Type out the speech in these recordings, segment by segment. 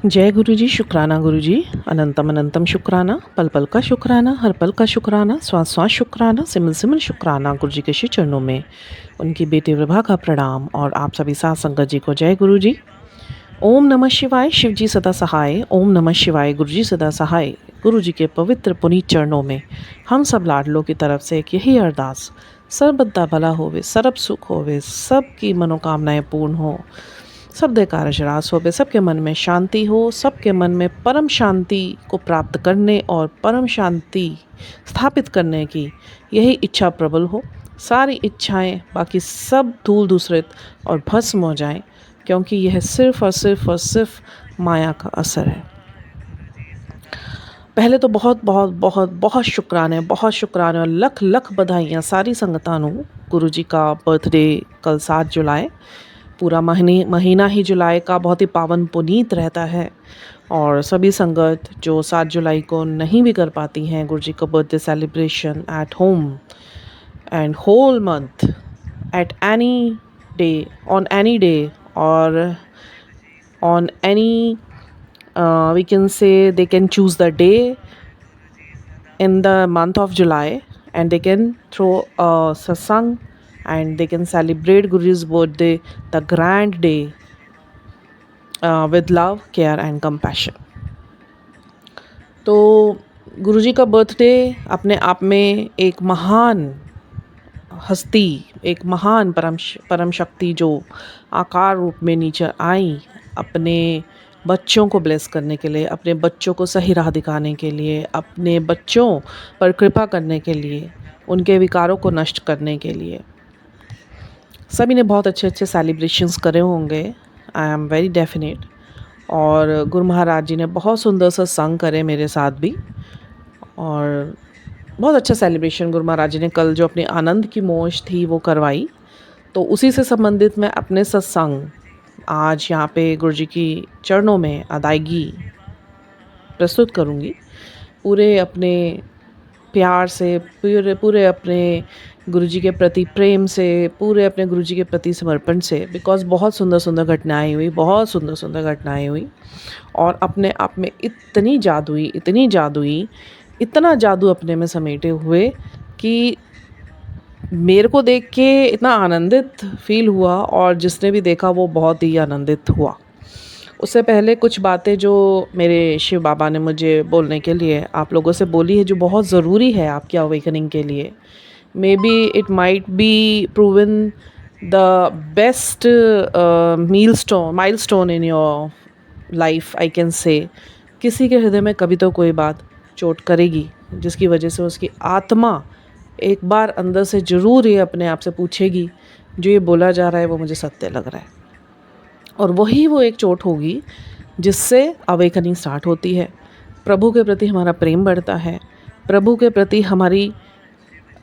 जय गुरु जी, शुक्राना गुरु जी। अनंतम अनंतम शुक्राना, पल पल का शुक्राना, हर पल का शुक्राना, श्वास श्वास शुक्राना, सिमन सिमन शुक्राना। गुरु जी के श्री चरणों में उनकी बेटी विभा का प्रणाम और आप सभी साथ संगत जी को जय गुरु जी। ओम नमः शिवाय, शिव जी सदा सहाय। ओम नमः शिवाय, गुरु जी सदा सहाय। गुरु जी के पवित्र पुनीत चरणों में हम सब लाडलों की तरफ से एक यही अरदास, सर्वदा भला होवे, सरब सुख होवे, सबकी मनोकामनाएं पूर्ण हो, सब कार्य रास होवे, सबके मन में शांति हो, सबके मन में परम शांति को प्राप्त करने और परम शांति स्थापित करने की यही इच्छा प्रबल हो। सारी इच्छाएं बाकी सब धूल धूसरित और भस्म हो जाएं, क्योंकि यह सिर्फ और सिर्फ और सिर्फ माया का असर है। पहले तो बहुत बहुत बहुत बहुत शुक्राने, बहुत शुक्राने और लख लख बधाइयाँ सारी संगतां नूं। गुरु जी का बर्थडे कल 7 जुलाई, पूरा महीना ही जुलाई का बहुत ही पावन पुनीत रहता है। और सभी संगत जो 7 जुलाई को नहीं भी कर पाती हैं गुरु जी का birthday celebration at home and whole month, at any day, on any day और on any we can say they can choose the day in the month of July and they can throw a satsang and they can celebrate Guru's birthday, the grand day, with love, care and compassion. तो गुरु जी का birthday अपने आप में एक महान हस्ती, एक महान परम शक्ति जो आकार रूप में नीचे आई अपने बच्चों को ब्लेस करने के लिए, अपने बच्चों को सही राह दिखाने के लिए, अपने बच्चों पर कृपा करने के लिए, उनके विकारों को नष्ट करने के लिए। सभी ने बहुत अच्छे अच्छे सेलिब्रेशंस करे होंगे, आई एम वेरी डेफिनेट। और गुरु महाराज जी ने बहुत सुंदर सा संग करे मेरे साथ भी, और बहुत अच्छा सेलिब्रेशन गुरु महाराज जी ने कल जो अपनी आनंद की मौज थी वो करवाई। तो उसी से संबंधित मैं अपने सत्संग आज यहाँ पे गुरु जी की चरणों में अदायगी प्रस्तुत करूँगी, पूरे अपने प्यार से, पूरे अपने गुरु जी के प्रति प्रेम से, पूरे अपने गुरु जी के प्रति समर्पण से। बिकॉज़ बहुत सुंदर सुंदर घटनाएं हुई, बहुत सुंदर सुंदर घटनाएं हुई और अपने आप में इतनी जादुई, इतना जादू अपने में समेटे हुए कि मेरे को देख के इतना आनंदित फील हुआ और जिसने भी देखा वो बहुत ही आनंदित हुआ। उससे पहले कुछ बातें जो मेरे शिव बाबा ने मुझे बोलने के लिए आप लोगों से बोली है, जो बहुत ज़रूरी है आपकी अवेकनिंग के लिए। May be it might be proven the best milestone in your life, I can say. किसी के हृदय में कभी तो कोई बात चोट करेगी, जिसकी वजह से उसकी आत्मा एक बार अंदर से ज़रूर ये अपने आप से पूछेगी, जो ये बोला जा रहा है वो मुझे सत्य लग रहा है। और वही वो एक चोट होगी जिससे अवेकनिंग स्टार्ट होती है। प्रभु के प्रति हमारा प्रेम बढ़ता है, प्रभु के प्रति हमारी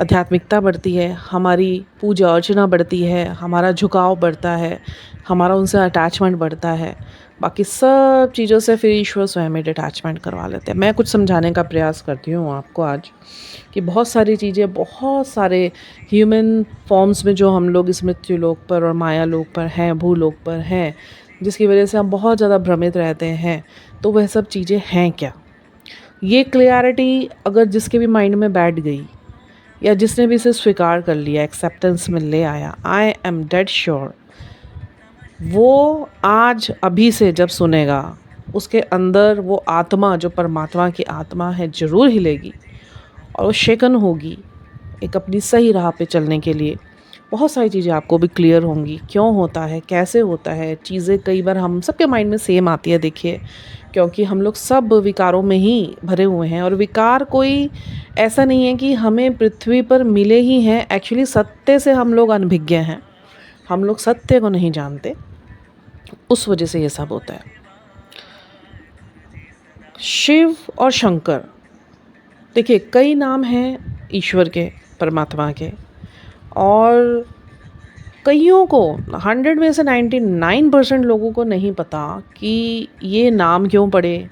आध्यात्मिकता बढ़ती है, हमारी पूजा अर्चना बढ़ती है, हमारा झुकाव बढ़ता है, हमारा उनसे अटैचमेंट बढ़ता है। बाकी सब चीज़ों से फिर ईश्वर स्वयं में अटैचमेंट करवा लेते हैं। मैं कुछ समझाने का प्रयास करती हूँ आपको आज कि बहुत सारी चीज़ें, बहुत सारे ह्यूमन फॉर्म्स में जो हम लोग इस मृत्यु लोक पर और माया लोक पर हैं, भूलोक पर हैं, जिसकी वजह से हम बहुत ज़्यादा भ्रमित रहते हैं, तो वह सब चीज़ें हैं क्या? ये क्लियरिटी अगर जिसके भी माइंड में बैठ गई या जिसने भी इसे स्वीकार कर लिया, एक्सेप्टेंस में ले आया, आई एम डेड श्योर वो आज अभी से जब सुनेगा उसके अंदर वो आत्मा जो परमात्मा की आत्मा है ज़रूर हिलेगी और वो शेकन होगी एक अपनी सही राह पे चलने के लिए। बहुत सारी चीज़ें आपको भी क्लियर होंगी, क्यों होता है, कैसे होता है। चीज़ें कई बार हम सबके माइंड में सेम आती है, देखिए, क्योंकि हम लोग सब विकारों में ही भरे हुए हैं। और विकार कोई ऐसा नहीं है कि हमें पृथ्वी पर मिले ही हैं, एक्चुअली सत्य से हम लोग अनभिज्ञ हैं, हम लोग सत्य को नहीं जानते, उस वजह से ये सब होता है। शिव और शंकर, देखिए कई नाम हैं ईश्वर के, परमात्मा के, और कईयों को 100 में से 99% लोगों को नहीं पता कि ये नाम क्यों पड़े,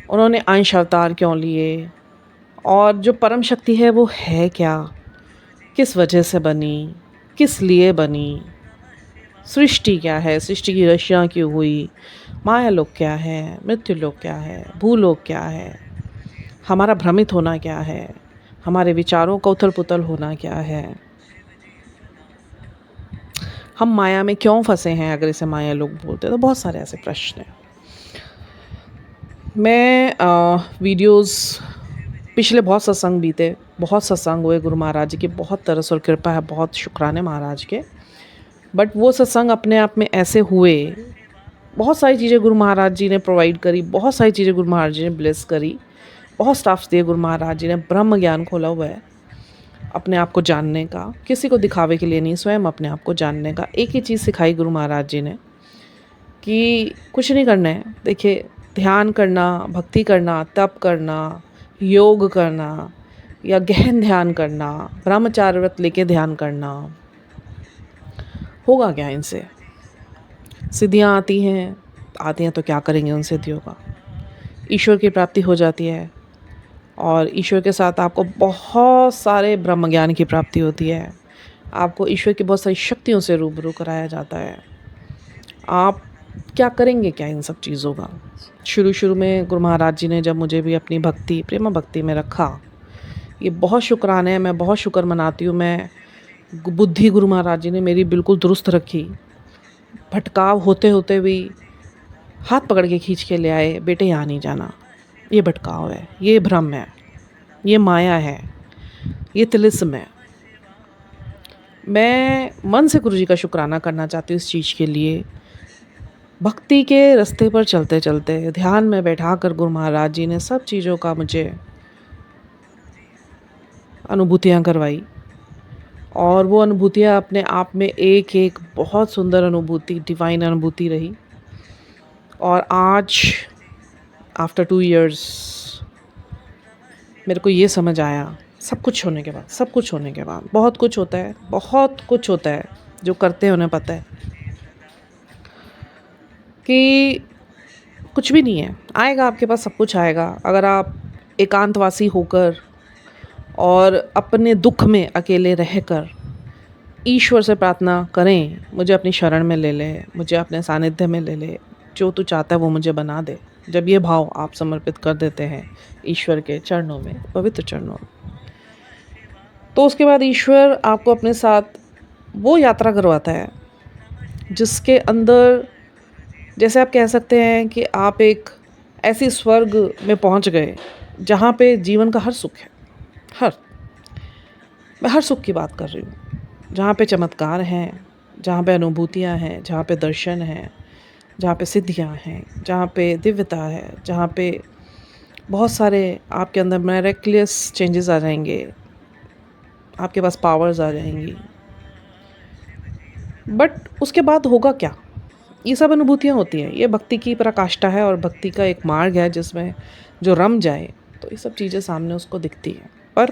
उन्होंने अंश अवतार क्यों लिए, और जो परम शक्ति है वो है क्या, किस वजह से बनी, किस लिए बनी, सृष्टि क्या है, सृष्टि की रचना क्यों हुई, माया लोक क्या है, मृत्यु लोक क्या है, भूलोक क्या है, हमारा भ्रमित होना क्या है, हमारे विचारों का उथल पुथल होना क्या है, हम माया में क्यों फंसे हैं, अगर इसे माया लोग बोलते हैं तो बहुत सारे ऐसे प्रश्न हैं। मैं वीडियोस पिछले बहुत सत्संग बीते, बहुत सत्संग हुए गुरु महाराज जी की बहुत तरस और कृपा है, बहुत शुक्राने महाराज के। बट वो सत्संग अपने आप में ऐसे हुए, बहुत सारी चीज़ें गुरु महाराज जी ने प्रोवाइड करी, बहुत सारी चीज़ें गुरु महाराज जी ने ब्लेस करी, बहुत स्टाफ्स दिए गुरु महाराज जी ने, ब्रह्म ज्ञान खोला हुआ है अपने आप को जानने का, किसी को दिखावे के लिए नहीं, स्वयं अपने आप को जानने का। एक ही चीज़ सिखाई गुरु महाराज जी ने कि कुछ नहीं करना है। देखिए, ध्यान करना, भक्ति करना, तप करना, योग करना या गहन ध्यान करना, ब्रह्मचार्य व्रत लेके ध्यान करना, होगा क्या इनसे? सिद्धियाँ आती हैं तो क्या करेंगे उन सिद्धियों का? ईश्वर की प्राप्ति हो जाती है और ईश्वर के साथ आपको बहुत सारे ब्रह्म ज्ञान की प्राप्ति होती है। आपको ईश्वर की बहुत सारी शक्तियों से रूबरू कराया जाता है। आप क्या करेंगे क्या इन सब चीज़ों का? शुरू में गुरु महाराज जी ने जब मुझे भी अपनी भक्ति, प्रेमा भक्ति में रखा, ये बहुत शुक्राने हैं, मैं बहुत शुक्र मनाती हूँ। मैं बुद्धि गुरु महाराज जी ने मेरी बिल्कुल दुरुस्त रखी। भटकाव होते होते भी हाथ पकड़ के खींच के ले आए, बेटे यहाँ नहीं जाना, ये भटकाव है, ये भ्रम है, ये माया है, ये तिलिस्म है। मैं मन से गुरु जी का शुक्राना करना चाहती हूँ इस चीज़ के लिए। भक्ति के रास्ते पर चलते चलते ध्यान में बैठा कर गुरु महाराज जी ने सब चीज़ों का मुझे अनुभूतियाँ करवाई और वो अनुभूतियाँ अपने आप में एक एक बहुत सुंदर अनुभूति, डिवाइन अनुभूति रही। और आज आफ्टर 2 इयर्स मेरे को ये समझ आया, सब कुछ होने के बाद बहुत कुछ होता है जो करते हैं उन्हें पता है कि कुछ भी नहीं है, आएगा आपके पास, सब कुछ आएगा अगर आप एकांतवासी होकर और अपने दुख में अकेले रहकर ईश्वर से प्रार्थना करें, मुझे अपनी शरण में ले ले, मुझे अपने सानिध्य में ले ले, जो तू चाहता है वो मुझे बना दे। जब ये भाव आप समर्पित कर देते हैं ईश्वर के चरणों में, पवित्र चरणों में, तो उसके बाद ईश्वर आपको अपने साथ वो यात्रा करवाता है जिसके अंदर, जैसे आप कह सकते हैं कि आप एक ऐसी स्वर्ग में पहुंच गए जहाँ पे जीवन का हर सुख है। मैं हर सुख की बात कर रही हूँ, जहाँ पे चमत्कार हैं, जहाँ पे अनुभूतियाँ हैं, जहाँ पे दर्शन हैं, जहाँ पे सिद्धियाँ हैं, जहाँ पे दिव्यता है, जहाँ पे बहुत सारे आपके अंदर मिरेकलियस चेंजेस आ जाएंगे, आपके पास पावर्स आ जाएंगी। बट उसके बाद होगा क्या? ये सब अनुभूतियाँ होती हैं, ये भक्ति की पराकाष्ठा है और भक्ति का एक मार्ग है जिसमें जो रम जाए तो ये सब चीज़ें सामने उसको दिखती हैं। पर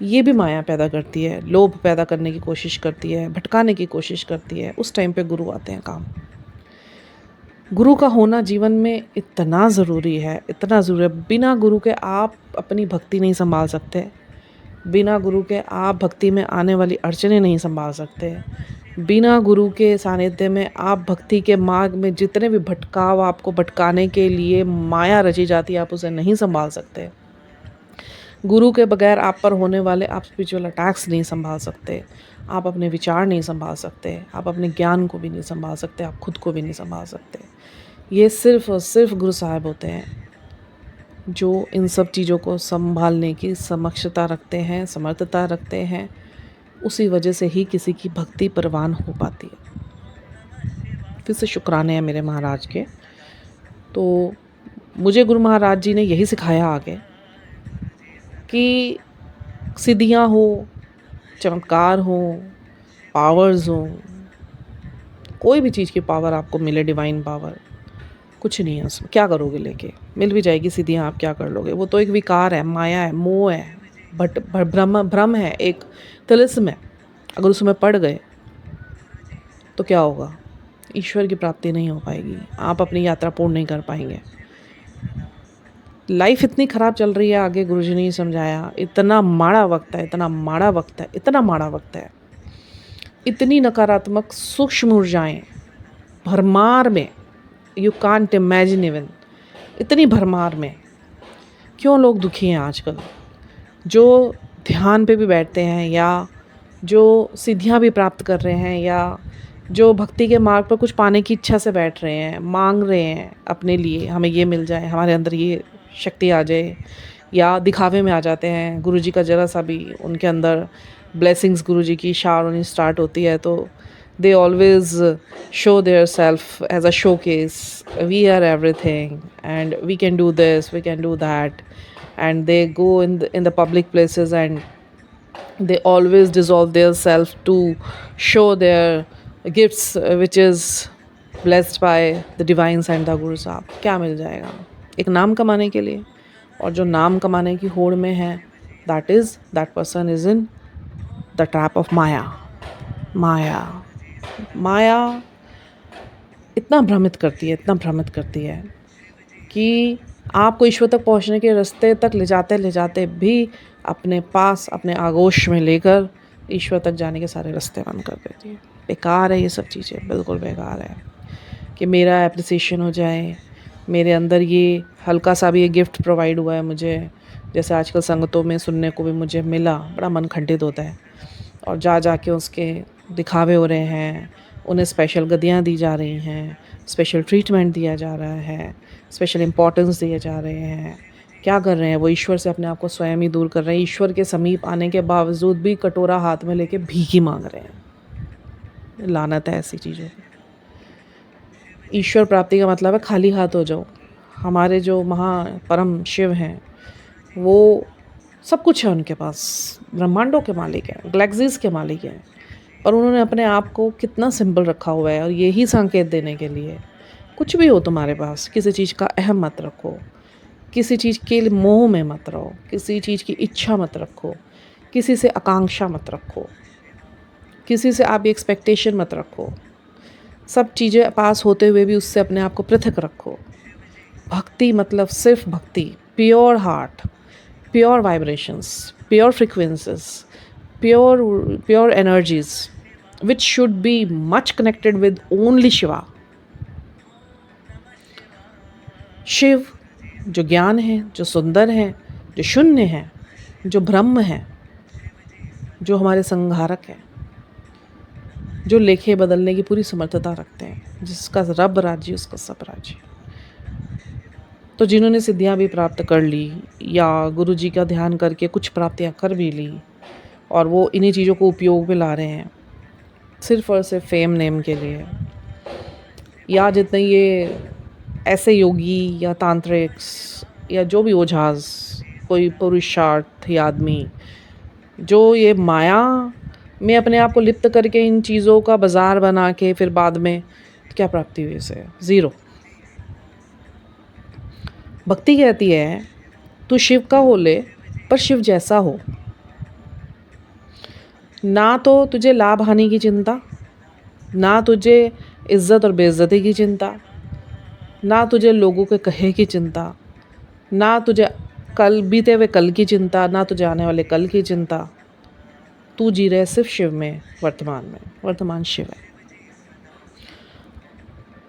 ये भी माया पैदा करती है, लोभ पैदा करने की कोशिश करती है, भटकाने की कोशिश करती है। उस टाइम पे गुरु आते हैं काम। गुरु का होना जीवन में इतना ज़रूरी है, इतना ज़रूरी है। बिना गुरु के आप अपनी भक्ति नहीं संभाल सकते, बिना गुरु के आप भक्ति में आने वाली अड़चनें नहीं संभाल सकते, बिना गुरु के सानिध्य में आप भक्ति के मार्ग में जितने भी भटकाव आपको भटकाने के लिए माया रची जाती है, आप उसे नहीं संभाल सकते। गुरु के बगैर आप पर होने वाले आप स्पिरिचुअल अटैक्स नहीं संभाल सकते, आप अपने विचार नहीं संभाल सकते, आप अपने ज्ञान को भी नहीं संभाल सकते, आप खुद को भी नहीं संभाल सकते। ये सिर्फ़ और सिर्फ गुरु साहब होते हैं जो इन सब चीज़ों को संभालने की समक्षता रखते हैं, समर्थता रखते हैं। उसी वजह से ही किसी की भक्ति परवान हो पाती है। फिर से शुक्राने हैं मेरे महाराज के। तो मुझे गुरु महाराज जी ने यही सिखाया आगे कि सिद्धियाँ हो, चमत्कार हो, पावर्स हो, कोई भी चीज़ की पावर आपको मिले, डिवाइन पावर, कुछ नहीं है उसमें। क्या करोगे लेके? मिल भी जाएगी सिद्धियाँ, आप क्या कर लोगे? वो तो एक विकार है, माया है, मोह है, भ्रम है, एक तिलिस्म है। अगर उसमें पड़ गए तो क्या होगा? ईश्वर की प्राप्ति नहीं हो पाएगी, आप अपनी यात्रा पूर्ण नहीं कर पाएंगे। लाइफ इतनी ख़राब चल रही है, आगे गुरुजी ने ही समझाया, इतना माड़ा वक्त है, इतना माड़ा वक्त है, इतना माड़ा वक्त है। इतनी नकारात्मक सूक्ष्म ऊर्जाएं भरमार में यू कांट इमेजिन इवन। इतनी भरमार में क्यों लोग दुखी हैं आजकल? जो ध्यान पे भी बैठते हैं या जो सिद्धियां भी प्राप्त कर रहे हैं या जो भक्ति के मार्ग पर कुछ पाने की इच्छा से बैठ रहे हैं, मांग रहे हैं अपने लिए, हमें ये मिल जाए, हमारे अंदर ये शक्ति आ जाए, या दिखावे में आ जाते हैं। गुरुजी का जरा सा भी उनके अंदर ब्लेसिंग्स, गुरुजी की शार होनी स्टार्ट होती है तो they always show their self as a showcase. We are everything and we can do this, we can do that. And they go in the public places and they always dissolve their self to show their gifts, which is blessed by the divine and the Guru Sahib. क्या मिल जाएगा एक नाम कमाने के लिए? और जो नाम कमाने की होड़ में है, that person is in the trap of माया। माया इतना भ्रमित करती है कि आपको ईश्वर तक पहुंचने के रास्ते तक ले जाते भी अपने पास, अपने आगोश में लेकर ईश्वर तक जाने के सारे रास्ते बंद कर देती है। बेकार है ये सब चीज़ें, बिल्कुल बेकार है। कि मेरा एप्रिसिएशन हो जाए, मेरे अंदर ये हल्का सा भी ये गिफ्ट प्रोवाइड हुआ है मुझे, जैसे आजकल संगतों में सुनने को भी मुझे मिला, बड़ा मन खंडित होता है। और जा के उसके दिखावे हो रहे हैं, उन्हें स्पेशल गद्दियाँ दी जा रही हैं, स्पेशल ट्रीटमेंट दिया जा रहा है, स्पेशल इम्पोर्टेंस दिए जा रहे हैं। क्या कर रहे हैं वो? ईश्वर से अपने आप को स्वयं ही दूर कर रहे हैं। ईश्वर के समीप आने के बावजूद भी कटोरा हाथ में लेके भीख मांग रहे हैं। लानत है ऐसी चीज़ों की। ईश्वर प्राप्ति का मतलब है खाली हाथ हो जाओ। हमारे जो परम शिव हैं वो सब कुछ है उनके पास, ब्रह्मांडों के मालिक हैं, गैलेक्सीज के मालिक हैं, और उन्होंने अपने आप को कितना सिंपल रखा हुआ है। और यही संकेत देने के लिए कुछ भी हो तुम्हारे पास, किसी चीज़ का अहम मत रखो, किसी चीज़ के लिए मोह में मत रहो, किसी चीज़ की इच्छा मत रखो, किसी से आकांक्षा मत रखो, किसी से आप एक्सपेक्टेशन मत रखो। सब चीज़ें पास होते हुए भी उससे अपने आप को पृथक रखो। भक्ति मतलब सिर्फ भक्ति, pure heart, pure vibrations, pure frequencies, pure energies which should be much connected with only Shiva. Shiva जो ज्ञान है, जो सुंदर है, जो शून्य है, जो ब्रह्म है, जो हमारे संहारक हैं, जो लेखे बदलने की पूरी समर्थता रखते हैं, जिसका रब राज्य उसका सब राज्य। तो जिन्होंने सिद्धियां भी प्राप्त कर ली या गुरु जी का ध्यान करके कुछ प्राप्तियां कर भी ली, और वो इन्हीं चीज़ों को उपयोग में ला रहे हैं सिर्फ और सिर्फ फेम नेम के लिए, या जितने ये ऐसे योगी या तांत्रिक्स या जो भी ओझाज, कोई पुरुषार्थ या आदमी जो ये माया में अपने आप को लिप्त करके इन चीज़ों का बाजार बना के फिर बाद में क्या प्राप्ति हुई इसे? ज़ीरो। भक्ति कहती है तू शिव का हो ले, पर शिव जैसा हो। ना तो तुझे लाभ हानि की चिंता, ना तुझे इज्जत और बेइज्जती की चिंता, ना तुझे लोगों के कहे की चिंता, ना तुझे कल बीते हुए कल की चिंता, ना तुझे आने वाले कल की चिंता। तू जी रहे सिर्फ शिव में, वर्तमान शिव है।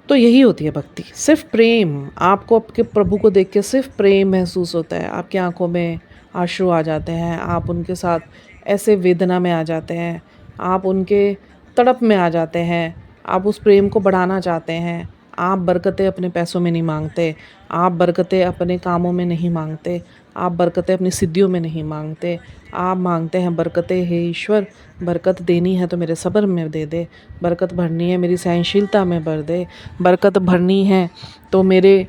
तो यही होती है भक्ति, सिर्फ प्रेम। आपको आपके प्रभु को देख के सिर्फ प्रेम महसूस होता है, आपकी आंखों में आंसू आ जाते हैं, आप उनके साथ ऐसे वेदना में आ जाते हैं, आप उनके तड़प में आ जाते हैं, आप उस प्रेम को बढ़ाना चाहते हैं। आप बरकतें अपने पैसों में नहीं मांगते, आप बरकतें अपने कामों में नहीं मांगते, आप बरकतें अपनी सिद्धियों में नहीं मांगते, आप मांगते हैं बरकतें, हे ईश्वर बरकत देनी है तो मेरे सब्र में दे दे, बरकत भरनी है मेरी सहनशीलता में भर दे, बरकत भरनी है तो मेरे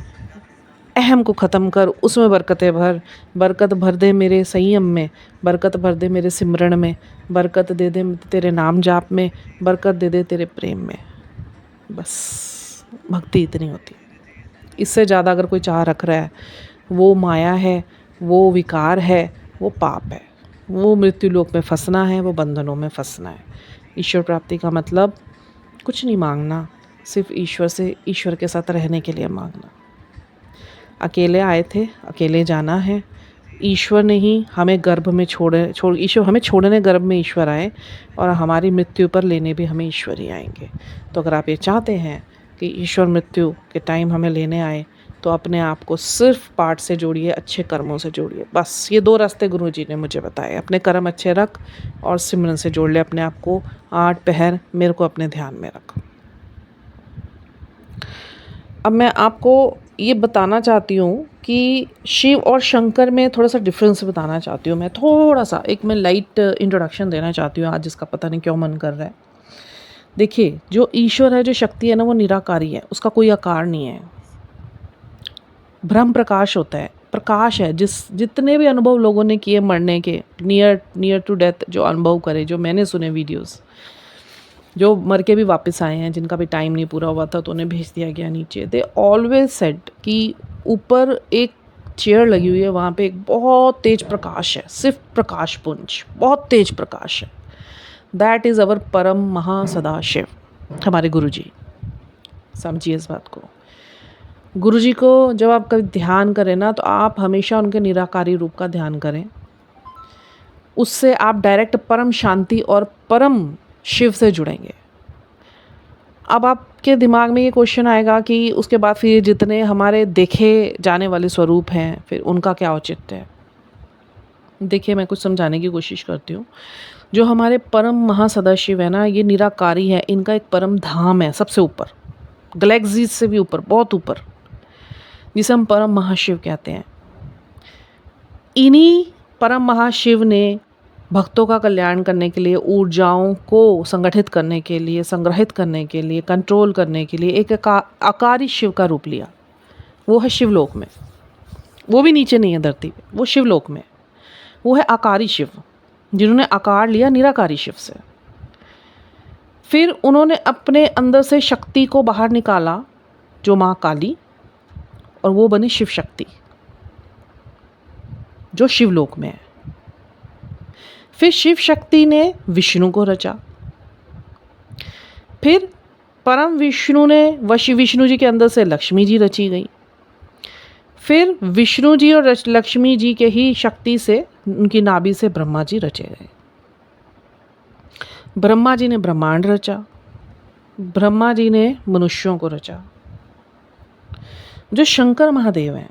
अहम को ख़त्म कर, उसमें बरकतें भर, बरकत भर दे मेरे संयम में, बरकत भर दे मेरे सिमरण में, बरकत दे दे तेरे नाम जाप में, बरकत दे दे तेरे प्रेम में। बस भक्ति इतनी होती है। इससे ज़्यादा अगर कोई चाह रख रहा है, वो माया है, वो विकार है, वो पाप है, वो मृत्यु लोक में फंसना है, वो बंधनों में फंसना है। ईश्वर प्राप्ति का मतलब कुछ नहीं मांगना, सिर्फ ईश्वर से, ईश्वर के साथ रहने के लिए मांगना। अकेले आए थे, अकेले जाना है। ईश्वर ने ही हमें गर्भ में ईश्वर हमें छोड़ने गर्भ में ईश्वर आए, और हमारी मृत्यु पर लेने भी हमें ईश्वर ही आएंगे। तो अगर आप ये चाहते हैं कि ईश्वर मृत्यु के टाइम हमें लेने आए, तो अपने आप को सिर्फ पाठ से जोड़िए, अच्छे कर्मों से जोड़िए। बस ये 2 रास्ते गुरुजी ने मुझे बताए। अपने कर्म अच्छे रख और सिमरन से जोड़ ले अपने आप को। 8 पहर मेरे को अपने ध्यान में रख। अब मैं आपको ये बताना चाहती हूँ कि शिव और शंकर में थोड़ा सा डिफरेंस बताना चाहती हूँ मैं, थोड़ा सा एक मैं लाइट इंट्रोडक्शन देना चाहती हूँ आज, जिसका पता नहीं क्यों मन कर रहा है। देखिए, जो ईश्वर है, जो शक्ति है ना, वो निराकारी है, उसका कोई आकार नहीं है। ब्रह्म प्रकाश होता है, प्रकाश है। जितने भी अनुभव लोगों ने किए मरने के, नियर टू डेथ जो अनुभव करे, जो मैंने सुने वीडियोस, जो मर के भी वापस आए हैं, जिनका भी टाइम नहीं पूरा हुआ था तो उन्हें भेज दिया गया नीचे, दे ऑलवेज सेड कि ऊपर एक चेयर लगी हुई है, वहाँ पे एक बहुत तेज प्रकाश है, सिर्फ प्रकाश पुंज, बहुत तेज प्रकाश है। दैट इज़ अवर परम महासदाशिव, हमारे गुरुजी। समझिए इस बात को। गुरुजी को जब आप कभी ध्यान करें ना, तो आप हमेशा उनके निराकारी रूप का ध्यान करें। उससे आप डायरेक्ट परम शांति और परम शिव से जुड़ेंगे। अब आपके दिमाग में ये क्वेश्चन आएगा कि उसके बाद फिर जितने हमारे देखे जाने वाले स्वरूप हैं, फिर उनका क्या औचित्य है। देखिए, मैं कुछ समझाने की कोशिश करती हूँ। जो हमारे परम महासदाशिव है ना, ये निराकारी है। इनका एक परम धाम है सबसे ऊपर, गैलेक्सीज से भी ऊपर, बहुत ऊपर, जिसे हम परम महाशिव कहते हैं। इन्हीं परम महाशिव ने भक्तों का कल्याण करने के लिए, ऊर्जाओं को संगठित करने के लिए, संग्रहित करने के लिए, कंट्रोल करने के लिए एक आकारी शिव का रूप लिया। वो है शिवलोक में, वो भी नीचे नहीं है धरती पे, वो शिवलोक में। वो है आकारी शिव, जिन्होंने आकार लिया निराकारी शिव से। फिर उन्होंने अपने अंदर से शक्ति को बाहर निकाला, जो माँ काली, और वो बनी शिव शक्ति, जो शिवलोक में है। फिर शिव शक्ति ने विष्णु को रचा। फिर परम विष्णु ने विष्णु जी के अंदर से लक्ष्मी जी रची गई। फिर विष्णु जी और लक्ष्मी जी के ही शक्ति से, उनकी नाभि से ब्रह्मा जी रचे गए। ब्रह्मा जी ने ब्रह्मांड रचा, ब्रह्मा जी ने मनुष्यों को रचा। जो शंकर महादेव हैं,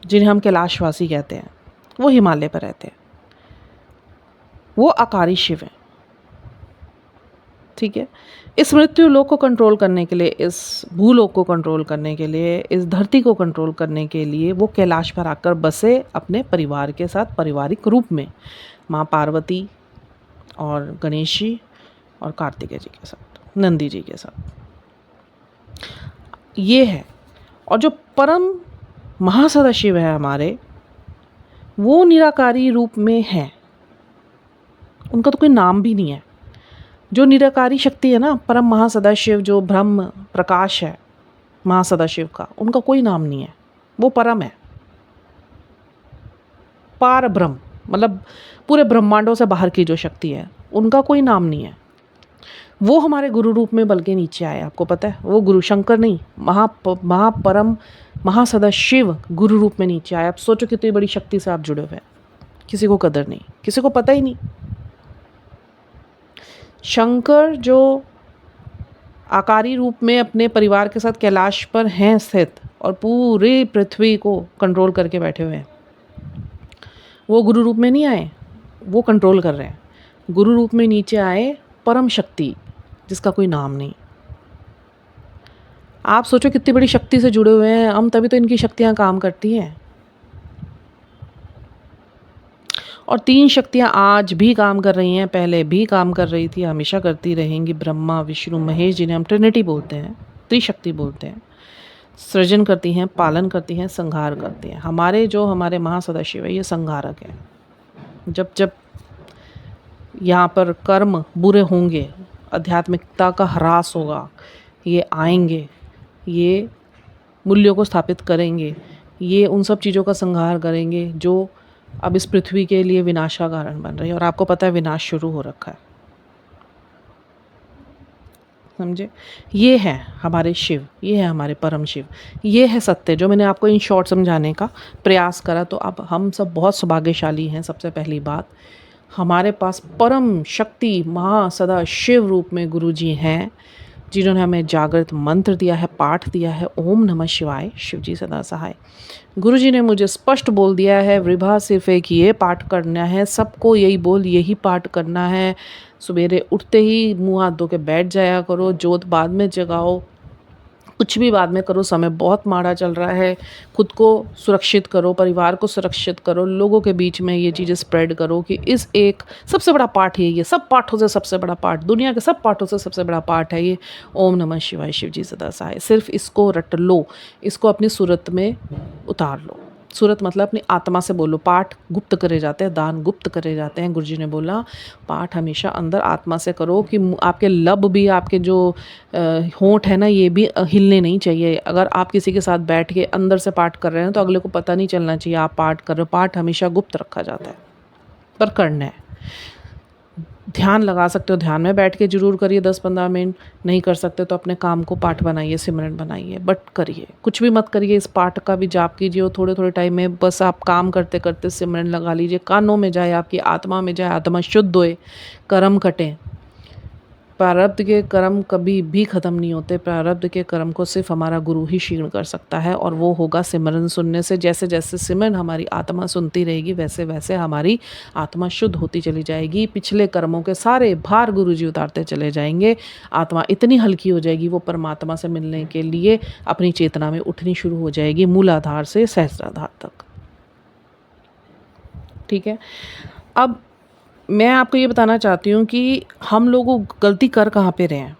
जिन्हें हम कैलाशवासी कहते हैं, वो हिमालय पर रहते हैं, वो आकारी शिव हैं। ठीक है। इस मृत्यु लोक को कंट्रोल करने के लिए, इस भूलोक को कंट्रोल करने के लिए, इस धरती को कंट्रोल करने के लिए वो कैलाश पर आकर बसे अपने परिवार के साथ, पारिवारिक रूप में, माँ पार्वती और गणेश जी और कार्तिकेय जी के साथ, नंदी जी के साथ। ये है। और जो परम महासदाशिव है हमारे, वो निराकारी रूप में है। उनका तो कोई नाम भी नहीं है। जो निराकारी शक्ति है ना, परम महासदाशिव, जो ब्रह्म प्रकाश है महासदाशिव का, उनका कोई नाम नहीं है। वो परम है, पार ब्रह्म, मतलब पूरे ब्रह्मांडों से बाहर की जो शक्ति है, उनका कोई नाम नहीं है। वो हमारे गुरु रूप में बल्कि नीचे आए। आपको पता है, वो गुरु शंकर नहीं, महापरम महासदाशिव गुरु रूप में नीचे आए। आप सोचो कितनी बड़ी शक्ति से आप जुड़े हुए हैं। किसी को कदर नहीं, किसी को पता ही नहीं। शंकर जो आकारी रूप में अपने परिवार के साथ कैलाश पर हैं स्थित, और पूरी पृथ्वी को कंट्रोल करके बैठे हुए हैं, वो गुरु रूप में नहीं आए, वो कंट्रोल कर रहे हैं। गुरु रूप में नीचे आए परम शक्ति, जिसका कोई नाम नहीं। आप सोचो कितनी बड़ी शक्ति से जुड़े हुए हैं हम, तभी तो इनकी शक्तियाँ काम करती हैं। और 3 शक्तियाँ आज भी काम कर रही हैं, पहले भी काम कर रही थी, हमेशा करती रहेंगी। ब्रह्मा विष्णु महेश, जिन्हें हम ट्रिनिटी बोलते हैं, त्रिशक्ति बोलते हैं। सृजन करती हैं, पालन करती हैं, संहार करती हैं। हमारे महासदाशिव है, ये संहारक है। जब जब यहाँ पर कर्म बुरे होंगे, आध्यात्मिकता का ह्रास होगा, ये आएंगे, ये मूल्यों को स्थापित करेंगे, ये उन सब चीज़ों का संहार करेंगे जो अब इस पृथ्वी के लिए विनाश का कारण बन रही है। और आपको पता है, विनाश शुरू हो रखा है। समझे? ये है हमारे शिव, ये है हमारे परम शिव, ये है सत्य, जो मैंने आपको इन शॉर्ट समझाने का प्रयास करा। तो अब हम सब बहुत सौभाग्यशाली हैं। सबसे पहली बात, हमारे पास परम शक्ति महासदा शिव रूप में गुरु जी हैं, जिन्होंने हमें जागृत मंत्र दिया है, पाठ दिया है, ओम नमः शिवाय, शिव जी सदा सहाय। गुरु जी ने मुझे स्पष्ट बोल दिया है, विभा सिर्फ एक ये पाठ करना है, सबको यही बोल, यही पाठ करना है। सवेरे उठते ही मुँह हाथ धो के बैठ जाया करो, जोत बाद में जगाओ, कुछ भी बाद में करो, समय बहुत माड़ा चल रहा है। खुद को सुरक्षित करो, परिवार को सुरक्षित करो, लोगों के बीच में ये चीज़ें स्प्रेड करो कि इस एक सबसे बड़ा पाठ है ये, सब पाठों से सबसे बड़ा पाठ, दुनिया के सब पाठों से सबसे बड़ा पाठ है ये, ओम नमः शिवाय, शिव जी सदा सहाय। सिर्फ इसको रट लो, इसको अपनी सूरत में उतार लो। सूरत मतलब अपनी आत्मा से बोलो। पाठ गुप्त करे जाते हैं, दान गुप्त करे जाते हैं। गुरुजी ने बोला पाठ हमेशा अंदर आत्मा से करो कि आपके लब भी, आपके जो होंठ है ना, ये भी हिलने नहीं चाहिए। अगर आप किसी के साथ बैठ के अंदर से पाठ कर रहे हैं तो अगले को पता नहीं चलना चाहिए आप पाठ कर रहे हो। पाठ हमेशा गुप्त रखा जाता है, पर करना है। ध्यान लगा सकते हो, ध्यान में बैठ के जरूर करिए 10-15 मिनट। नहीं कर सकते तो अपने काम को पाठ बनाइए, सिमरन बनाइए, बट करिए। कुछ भी मत करिए, इस पाठ का भी जाप कीजिए। थोड़े थोड़े टाइम में बस आप काम करते करते सिमरन लगा लीजिए, कानों में जाए, आपकी आत्मा में जाए, आत्मा शुद्ध होए, कर्म कटें। प्रारब्ध के कर्म कभी भी ख़त्म नहीं होते। प्रारब्ध के कर्म को सिर्फ हमारा गुरु ही क्षीण कर सकता है, और वो होगा सिमरन सुनने से। जैसे जैसे सिमरन हमारी आत्मा सुनती रहेगी, वैसे वैसे हमारी आत्मा शुद्ध होती चली जाएगी। पिछले कर्मों के सारे भार गुरु जी उतारते चले जाएंगे। आत्मा इतनी हल्की हो जाएगी, वो परमात्मा से मिलने के लिए अपनी चेतना में उठनी शुरू हो जाएगी, मूलाधार से सहस्राधार तक। ठीक है। अब मैं आपको ये बताना चाहती हूँ कि हम लोग गलती कर कहाँ पे रहे हैं।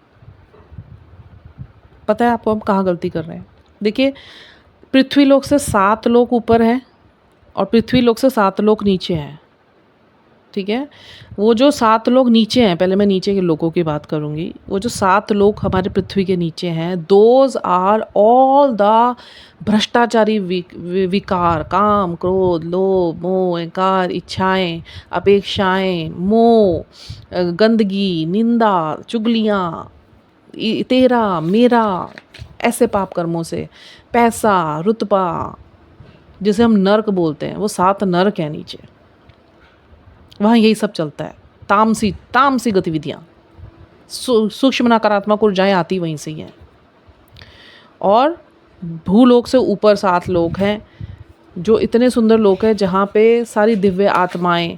पता है आपको हम कहाँ गलती कर रहे हैं? देखिए, पृथ्वी लोक से 7 लोक ऊपर हैं और पृथ्वी लोक से 7 लोक नीचे हैं। ठीक है। वो जो 7 लोग नीचे हैं, पहले मैं नीचे के लोगों की बात करूँगी। वो जो 7 लोग हमारे पृथ्वी के नीचे हैं, दोज आर ऑल द भ्रष्टाचारी विकार, काम, क्रोध, लोभ, मोह, अहंकार, इच्छाएं, अपेक्षाएं, मोह, गंदगी, निंदा, चुगलियाँ, तेरा मेरा, ऐसे पाप कर्मों से, पैसा, रुतबा, जिसे हम नर्क बोलते हैं, वो 7 नर्क हैं नीचे। वहाँ यही सब चलता है। तामसी गतिविधियाँ, सूक्ष्म नकारात्मक ऊर्जाएं आती वहीं से ही हैं। और भूलोक से ऊपर 7 लोक हैं, जो इतने सुंदर लोक हैं जहाँ पे सारी दिव्य आत्माएं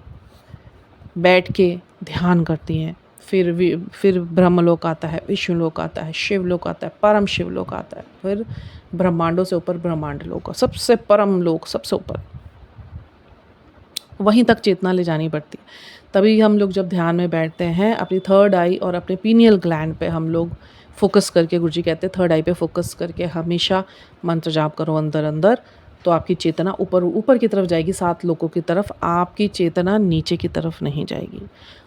बैठ के ध्यान करती हैं। फिर ब्रह्मलोक आता है, विष्णुलोक आता है, शिवलोक आता है, परम शिवलोक आता है, फिर ब्रह्मांडों से ऊपर ब्रह्मांड लोक, सबसे परम लोक, सबसे ऊपर। वहीं तक चेतना ले जानी पड़ती है। तभी हम लोग जब ध्यान में बैठते हैं, अपनी थर्ड आई और अपने पीनियल ग्लैंड पे हम लोग फोकस करके, गुरुजी कहते हैं थर्ड आई पे फोकस करके हमेशा मंत्र जाप करो अंदर अंदर, तो आपकी चेतना ऊपर ऊपर की तरफ जाएगी, 7 लोकों की तरफ। आपकी चेतना नीचे की तरफ नहीं जाएगी।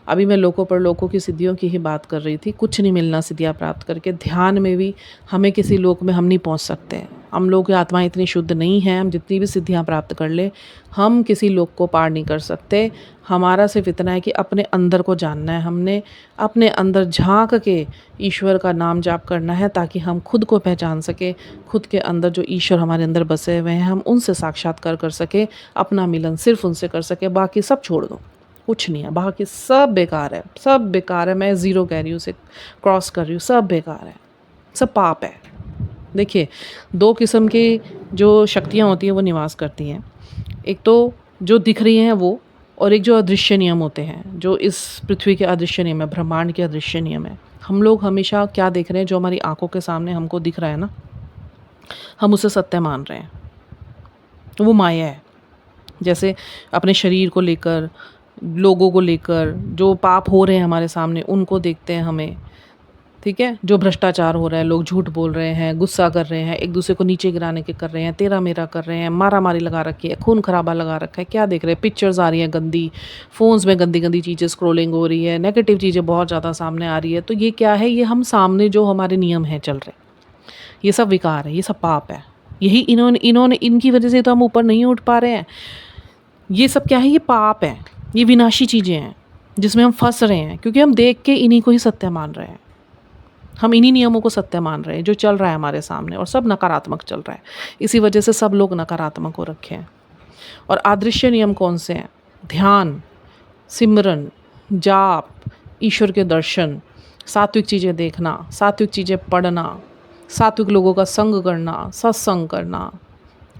अभी मैं लोकों पर लोकों की सिद्धियों की ही बात कर रही थी। कुछ नहीं मिलना सिद्धियाँ प्राप्त करके। ध्यान में भी हमें किसी लोक में हम नहीं पहुँच सकते। हम लोग की आत्मा इतनी शुद्ध नहीं है, हम जितनी भी सिद्धियाँ प्राप्त कर ले, हम किसी लोक को पार नहीं कर सकते। हमारा सिर्फ इतना है कि अपने अंदर को जानना है। हमने अपने अंदर झांक के ईश्वर का नाम जाप करना है, ताकि हम खुद को पहचान सके। खुद के अंदर जो ईश्वर हमारे अंदर बसे हुए हैं, हम उनसे साक्षात्कार कर सके, अपना मिलन सिर्फ उनसे कर सके। बाकी सब छोड़ दो, कुछ नहीं है, बाकी सब बेकार है, सब बेकार है। मैं ज़ीरो कह रही हूँ, उसे क्रॉस कर रही हूँ, सब बेकार है, सब पाप है। देखिए, 2 किस्म की जो शक्तियाँ होती हैं वो निवास करती हैं। एक तो जो दिख रही हैं वो, और एक जो अदृश्य नियम होते हैं, जो इस पृथ्वी के अदृश्य नियम है, ब्रह्मांड के अदृश्य नियम है। हम लोग हमेशा क्या देख रहे हैं? जो हमारी आंखों के सामने हमको दिख रहा है ना, हम उसे सत्य मान रहे हैं, तो वो माया है। जैसे अपने शरीर को लेकर, लोगों को लेकर जो पाप हो रहे हैं हमारे सामने, उनको देखते हैं हमें। ठीक है। जो भ्रष्टाचार हो रहा है, लोग झूठ बोल रहे हैं, गुस्सा कर रहे हैं, एक दूसरे को नीचे गिराने के कर रहे हैं, तेरा मेरा कर रहे हैं, मारा मारी लगा रखी है, खून खराबा लगा रखा है। क्या देख रहे हैं? पिक्चर्स आ रही हैं गंदी, फ़ोन्स में गंदी गंदी चीज़ें स्क्रॉलिंग हो रही है, नेगेटिव चीज़ें बहुत ज़्यादा सामने आ रही है। तो ये क्या है? ये हम सामने जो हमारे नियम हैं चल रहे, ये सब विकार है, ये सब पाप है। यही इन्होंने इनकी वजह से तो हम ऊपर नहीं उठ पा रहे हैं। ये सब क्या है? ये पाप है, ये विनाशी चीज़ें हैं जिसमें हम फंस रहे हैं, क्योंकि हम देख के इन्हीं को ही सत्य मान रहे हैं। हम इन्हीं नियमों को सत्य मान रहे हैं जो चल रहा है हमारे सामने, और सब नकारात्मक चल रहा है। इसी वजह से सब लोग नकारात्मक हो रखे हैं। और अदृश्य नियम कौन से हैं? ध्यान, सिमरन, जाप, ईश्वर के दर्शन, सात्विक चीज़ें देखना, सात्विक चीज़ें पढ़ना, सात्विक लोगों का संग करना, सत्संग करना,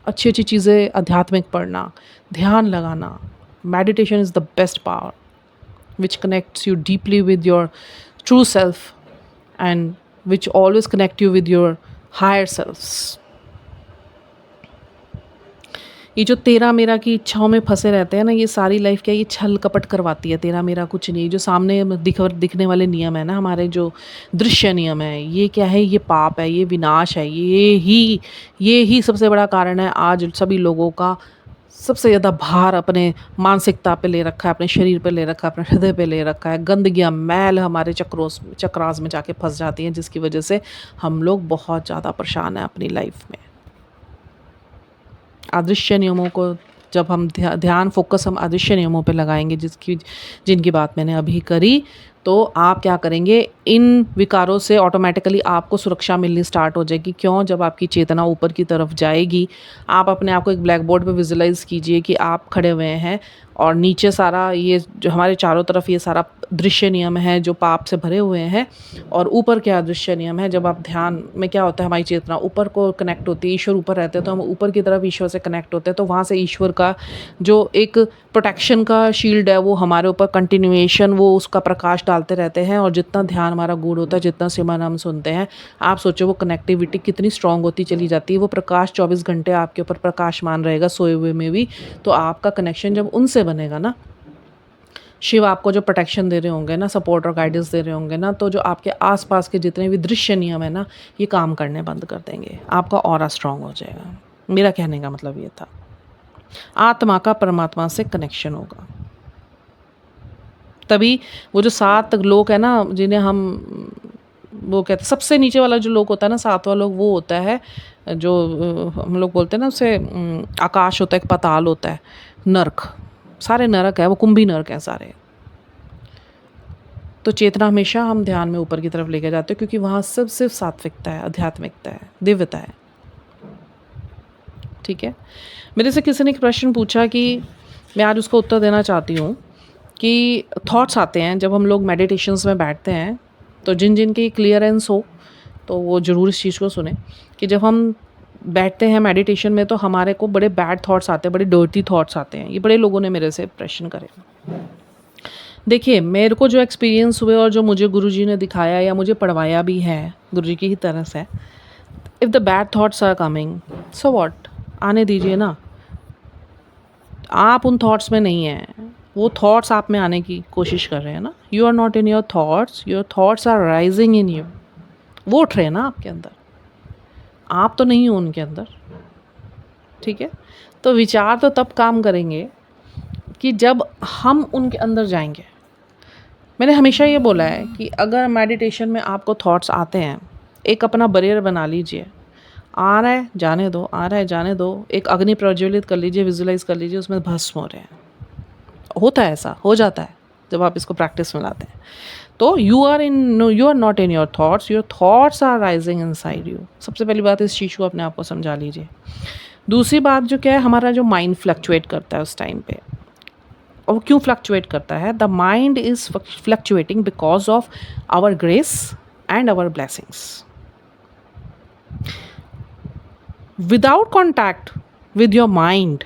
अच्छी अच्छी चीज़ें आध्यात्मिक पढ़ना, ध्यान लगाना। Meditation is the best power which connects you deeply with your true self and which always connect you with your higher selves. ये जो तेरा मेरा की इच्छाओं में फंसे रहते हैं ना, ये सारी लाइफ क्या ये छल कपट करवाती है। तेरा मेरा कुछ नहीं, जो सामने दिखने वाले नियम है ना, हमारे जो दृश्य नियम है, ये क्या है, ये पाप है, ये विनाश है। ये ही सबसे बड़ा कारण है आज सभी लोगों का सबसे ज़्यादा भार अपने मानसिकता पे ले रखा है, अपने शरीर पे ले रखा है, अपने हृदय पे ले रखा है। गंदगियाँ मैल हमारे चक्रास में जाके फंस जाती हैं, जिसकी वजह से हम लोग बहुत ज़्यादा परेशान हैं अपनी लाइफ में। अदृश्य नियमों को जब हम ध्यान फोकस हम अदृश्य नियमों पे लगाएंगे, जिनकी बात मैंने अभी करी, तो आप क्या करेंगे, इन विकारों से ऑटोमेटिकली आपको सुरक्षा मिलनी स्टार्ट हो जाएगी। क्यों? जब आपकी चेतना ऊपर की तरफ जाएगी, आप अपने आप को एक ब्लैक बोर्ड पे विजुलाइज कीजिए कि आप खड़े हुए हैं और नीचे सारा ये जो हमारे चारों तरफ ये सारा दृश्य नियम है जो पाप से भरे हुए हैं, और ऊपर क्या दृश्य नियम है। जब आप ध्यान में क्या होता है, हमारी चेतना ऊपर को कनेक्ट होती है, ईश्वर ऊपर रहते हैं, तो हम ऊपर की तरफ ईश्वर से कनेक्ट होते हैं, तो वहाँ से ईश्वर का जो एक प्रोटेक्शन का शील्ड है वो हमारे ऊपर कंटिन्यूएशन वो उसका प्रकाश डालते रहते हैं। और जितना ध्यान हमारा गूढ़ होता है, जितना सिमरन हम सुनते हैं, आप सोचो वो कनेक्टिविटी कितनी स्ट्रांग होती चली जाती है। वो प्रकाश 24 घंटे आपके ऊपर प्रकाशमान रहेगा, सोए हुए में भी। तो आपका कनेक्शन जब उनसे बनेगा ना, शिव आपको जो प्रोटेक्शन दे रहे होंगे ना, सपोर्ट और गाइडेंस दे रहे होंगे ना, तो जो आपके आसपास के जितने भी दृश्य नियम है ना, ये काम करने बंद कर देंगे। आपका ऑरा स्ट्रांग हो जाएगा। मेरा कहने का मतलब ये था, आत्मा का परमात्मा से कनेक्शन होगा। तभी वो जो 7 लोग हैं ना, जिन्हें हम वो कहते हैं सबसे नीचे वाला जो लोग होता है ना, 7वां लोग, वो होता है जो हम लोग बोलते हैं ना उसे आकाश होता है, एक पाताल होता है, नरक। सारे नरक है, वो कुंभी नरक है सारे। तो चेतना हमेशा हम ध्यान में ऊपर की तरफ लेके जाते हैं, क्योंकि वहाँ सिर्फ सात्विकता है, आध्यात्मिकता है, दिव्यता है। ठीक है। मेरे से किसी ने एक प्रश्न पूछा कि मैं आज उसका उत्तर देना चाहती हूँ कि थॉट्स आते हैं जब हम लोग मेडिटेशंस में बैठते हैं, तो जिन की क्लियरेंस हो तो वो ज़रूर इस चीज़ को सुने कि जब हम बैठते हैं मेडिटेशन में, तो हमारे को बड़े बैड थॉट्स आते हैं, बड़े डर्टी थॉट्स आते हैं। ये बड़े लोगों ने मेरे से प्रश्न करे। देखिए, मेरे को जो एक्सपीरियंस हुए और जो मुझे गुरुजी ने दिखाया या मुझे पढ़वाया भी है गुरुजी की ही तरह से, if the bad thoughts are coming, so what, आने दीजिए ना। आप उन थॉट्स में नहीं हैं, वो थॉट्स आप में आने की कोशिश कर रहे हैं ना। You are not in your thoughts are rising in you. वो उठ रहे हैं ना आपके अंदर, आप तो नहीं हो उनके अंदर। ठीक है। तो विचार तो तब काम करेंगे कि जब हम उनके अंदर जाएंगे। मैंने हमेशा ये बोला है कि अगर मेडिटेशन में आपको थॉट्स आते हैं, एक अपना बैरियर बना लीजिए। आ रहा है जाने दो, आ रहा है जाने दो। एक अग्नि प्रज्वलित कर लीजिए, विजुलाइज कर लीजिए, उसमें भस्म हो रहे हैं। होता है, ऐसा हो जाता है जब आप इसको प्रैक्टिस में लाते हैं। तो you are not in your thoughts are rising inside you. सबसे पहली बात, इस चीज़ को अपने आप को समझा लीजिए। दूसरी बात जो क्या है, हमारा जो माइंड फ्लक्चुएट करता है उस टाइम पे, और वो क्यों फ्लक्चुएट करता है? The mind is fluctuating because of our grace and our blessings. Without contact with your mind,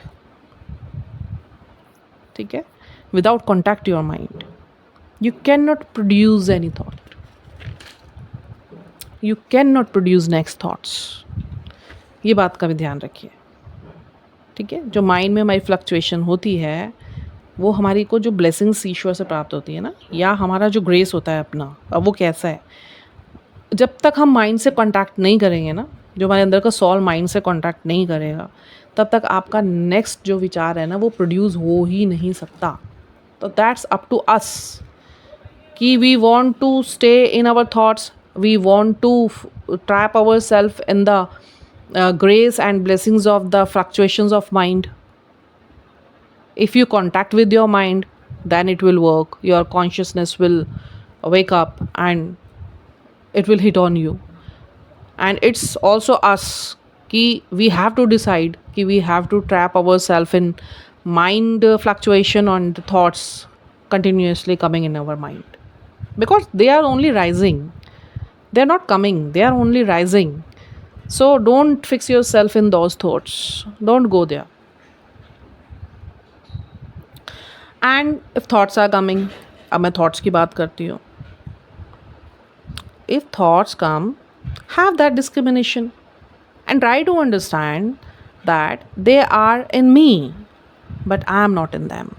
ठीक है, without contact your mind, you cannot produce any thought, you cannot produce next thoughts। ये बात का भी ध्यान रखिए। ठीक है। जो माइंड में हमारी फ्लक्चुएशन होती है, वो हमारी को जो ब्लेसिंग्स ईश्वर से प्राप्त होती है ना, या हमारा जो ग्रेस होता है अपना, अब वो कैसा है, जब तक हम माइंड से कांटेक्ट नहीं करेंगे ना, जो हमारे अंदर का सोल माइंड से कांटेक्ट नहीं करेगा, तब तक आपका नेक्स्ट जो विचार है ना, वो प्रोड्यूस हो ही नहीं सकता। तो दैट्स अप टू अस कि we want to stay in our thoughts, we want to trap ourselves in the grace and blessings of the fluctuations of mind. If you contact with your mind, then it will work. Your consciousness will wake up and it will hit on you. And it's also us कि we have to decide कि we have to trap ourselves in mind fluctuation on the thoughts continuously coming in our mind. because they are only rising. They are not coming, they are only rising. So don't fix yourself in those thoughts. Don't go there. And if thoughts are coming, अब मैं thoughts की बात करती हूँ. If thoughts come, have that discrimination and try to understand that they are in me, but I am not in them.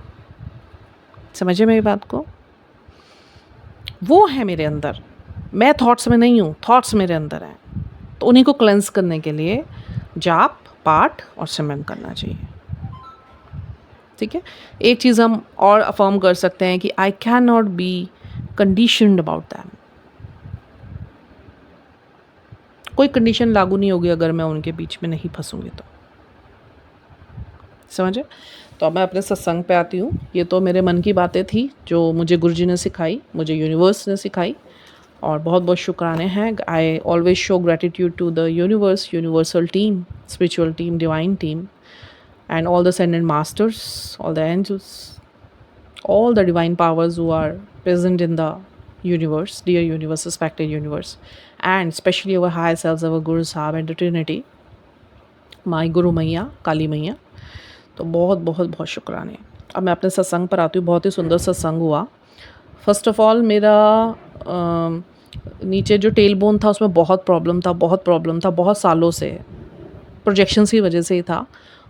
समझे मेरी बात को? वो है मेरे अंदर, मैं थॉट्स में नहीं हूँ, थॉट्स मेरे अंदर हैं. तो उन्हीं को क्लेंस करने के लिए जाप, पाठ और सिमरन करना चाहिए. ठीक है. एक चीज़ हम और अफर्म कर सकते हैं कि I can not be conditioned about them. कोई कंडीशन लागू नहीं होगी अगर मैं उनके बीच में नहीं फंसूंगी तो. समझे? तो अब मैं अपने सत्संग पे आती हूँ. ये तो मेरे मन की बातें थी जो मुझे गुरुजी ने सिखाई, मुझे यूनिवर्स ने सिखाई, और बहुत बहुत शुक्राने हैं. I always show gratitude to the universe, universal team, spiritual team, divine team, and all the ascended masters, all the angels, all the divine powers who are present in the universe, dear universe, respected universe, and especially our higher selves, our Guru Sahib and the Trinity, my Guru Maiya, Kali Maiya. तो बहुत बहुत बहुत शुक्राने. अब मैं अपने सत्संग पर आती हूँ. बहुत ही सुंदर सत्संग हुआ. फर्स्ट ऑफ ऑल मेरा नीचे जो टेल बोन था उसमें बहुत प्रॉब्लम था बहुत सालों से. प्रोजेक्शंस की वजह से ही था.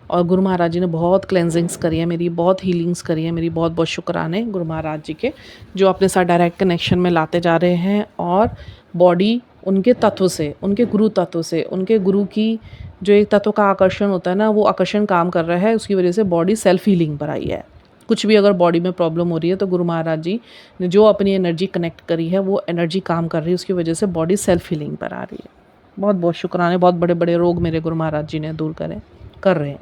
और गुरु महाराज जी ने बहुत क्लेंजिंग्स करी है मेरी, बहुत हीलिंग्स करी है मेरी. बहुत बहुत शुक्राने गुरु महाराज जी के, जो अपने साथ डायरेक्ट कनेक्शन में लाते जा रहे हैं. और बॉडी उनके तत्व से, उनके गुरु तत्व से, उनके गुरु की जो एक तत्व का आकर्षण होता है ना, वो आकर्षण काम कर रहा है. उसकी वजह से बॉडी सेल्फ हीलिंग पर आई है. कुछ भी अगर बॉडी में प्रॉब्लम हो रही है तो गुरु महाराज जी ने जो अपनी एनर्जी कनेक्ट करी है वो एनर्जी काम कर रही है. उसकी वजह से बॉडी सेल्फ हीलिंग पर आ रही है. बहुत बहुत शुक्राने. बहुत बड़े बड़े रोग मेरे गुरु महाराज जी ने दूर कर रहे हैं.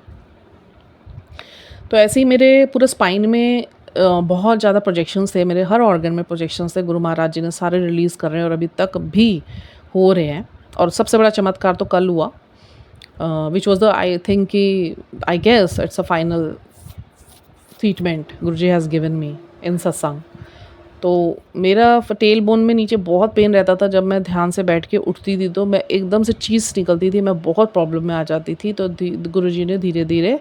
तो ऐसे ही मेरे पूरे स्पाइन में बहुत ज़्यादा प्रोजेक्शंस थे. मेरे हर ऑर्गन में प्रोजेक्शंस थे. गुरु महाराज जी ने सारे रिलीज़ कर रहे हैं और अभी तक भी हो रहे हैं. और सबसे बड़ा चमत्कार तो कल हुआ, which was the I think कि I guess it's a final treatment Guruji has given me in satsang. तो मेरा टेल बोन में नीचे बहुत पेन रहता था. जब मैं ध्यान से बैठ के उठती थी तो मैं एकदम से चीज़ निकलती थी, मैं बहुत प्रॉब्लम में आ जाती थी. तो गुरुजी ने धीरे धीरे,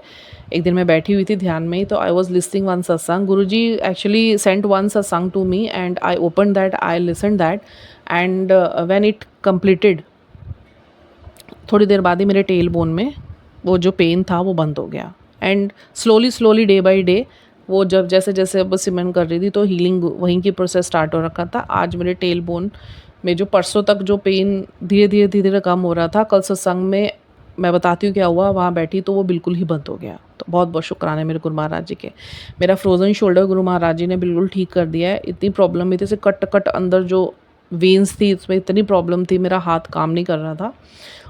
एक दिन मैं बैठी हुई थी ध्यान में ही, तो I was listening one satsang. Guruji actually sent one satsang to me and I open that, I listen that, and when it completed, थोड़ी देर बाद ही मेरे टेल बोन में वो जो पेन था वो बंद हो गया. And slowly day by day वो जब जैसे जैसे अब सिमरन कर रही थी तो हीलिंग वहीं की प्रोसेस स्टार्ट हो रखा था. आज मेरे टेल बोन में जो परसों तक जो पेन धीरे धीरे कम हो रहा था, कल सत्संग में मैं बताती हूँ क्या हुआ. वहाँ बैठी तो वो बिल्कुल ही बंद हो गया. तो बहुत बहुत शुक्राने मेरे गुरु महाराज जी के. मेरा फ्रोज़न शोल्डर गुरु महाराज जी ने बिल्कुल ठीक कर दिया है. इतनी प्रॉब्लम थी, जैसे कट अंदर जो वेन्स थी उसमें इतनी प्रॉब्लम थी, मेरा हाथ काम नहीं कर रहा था.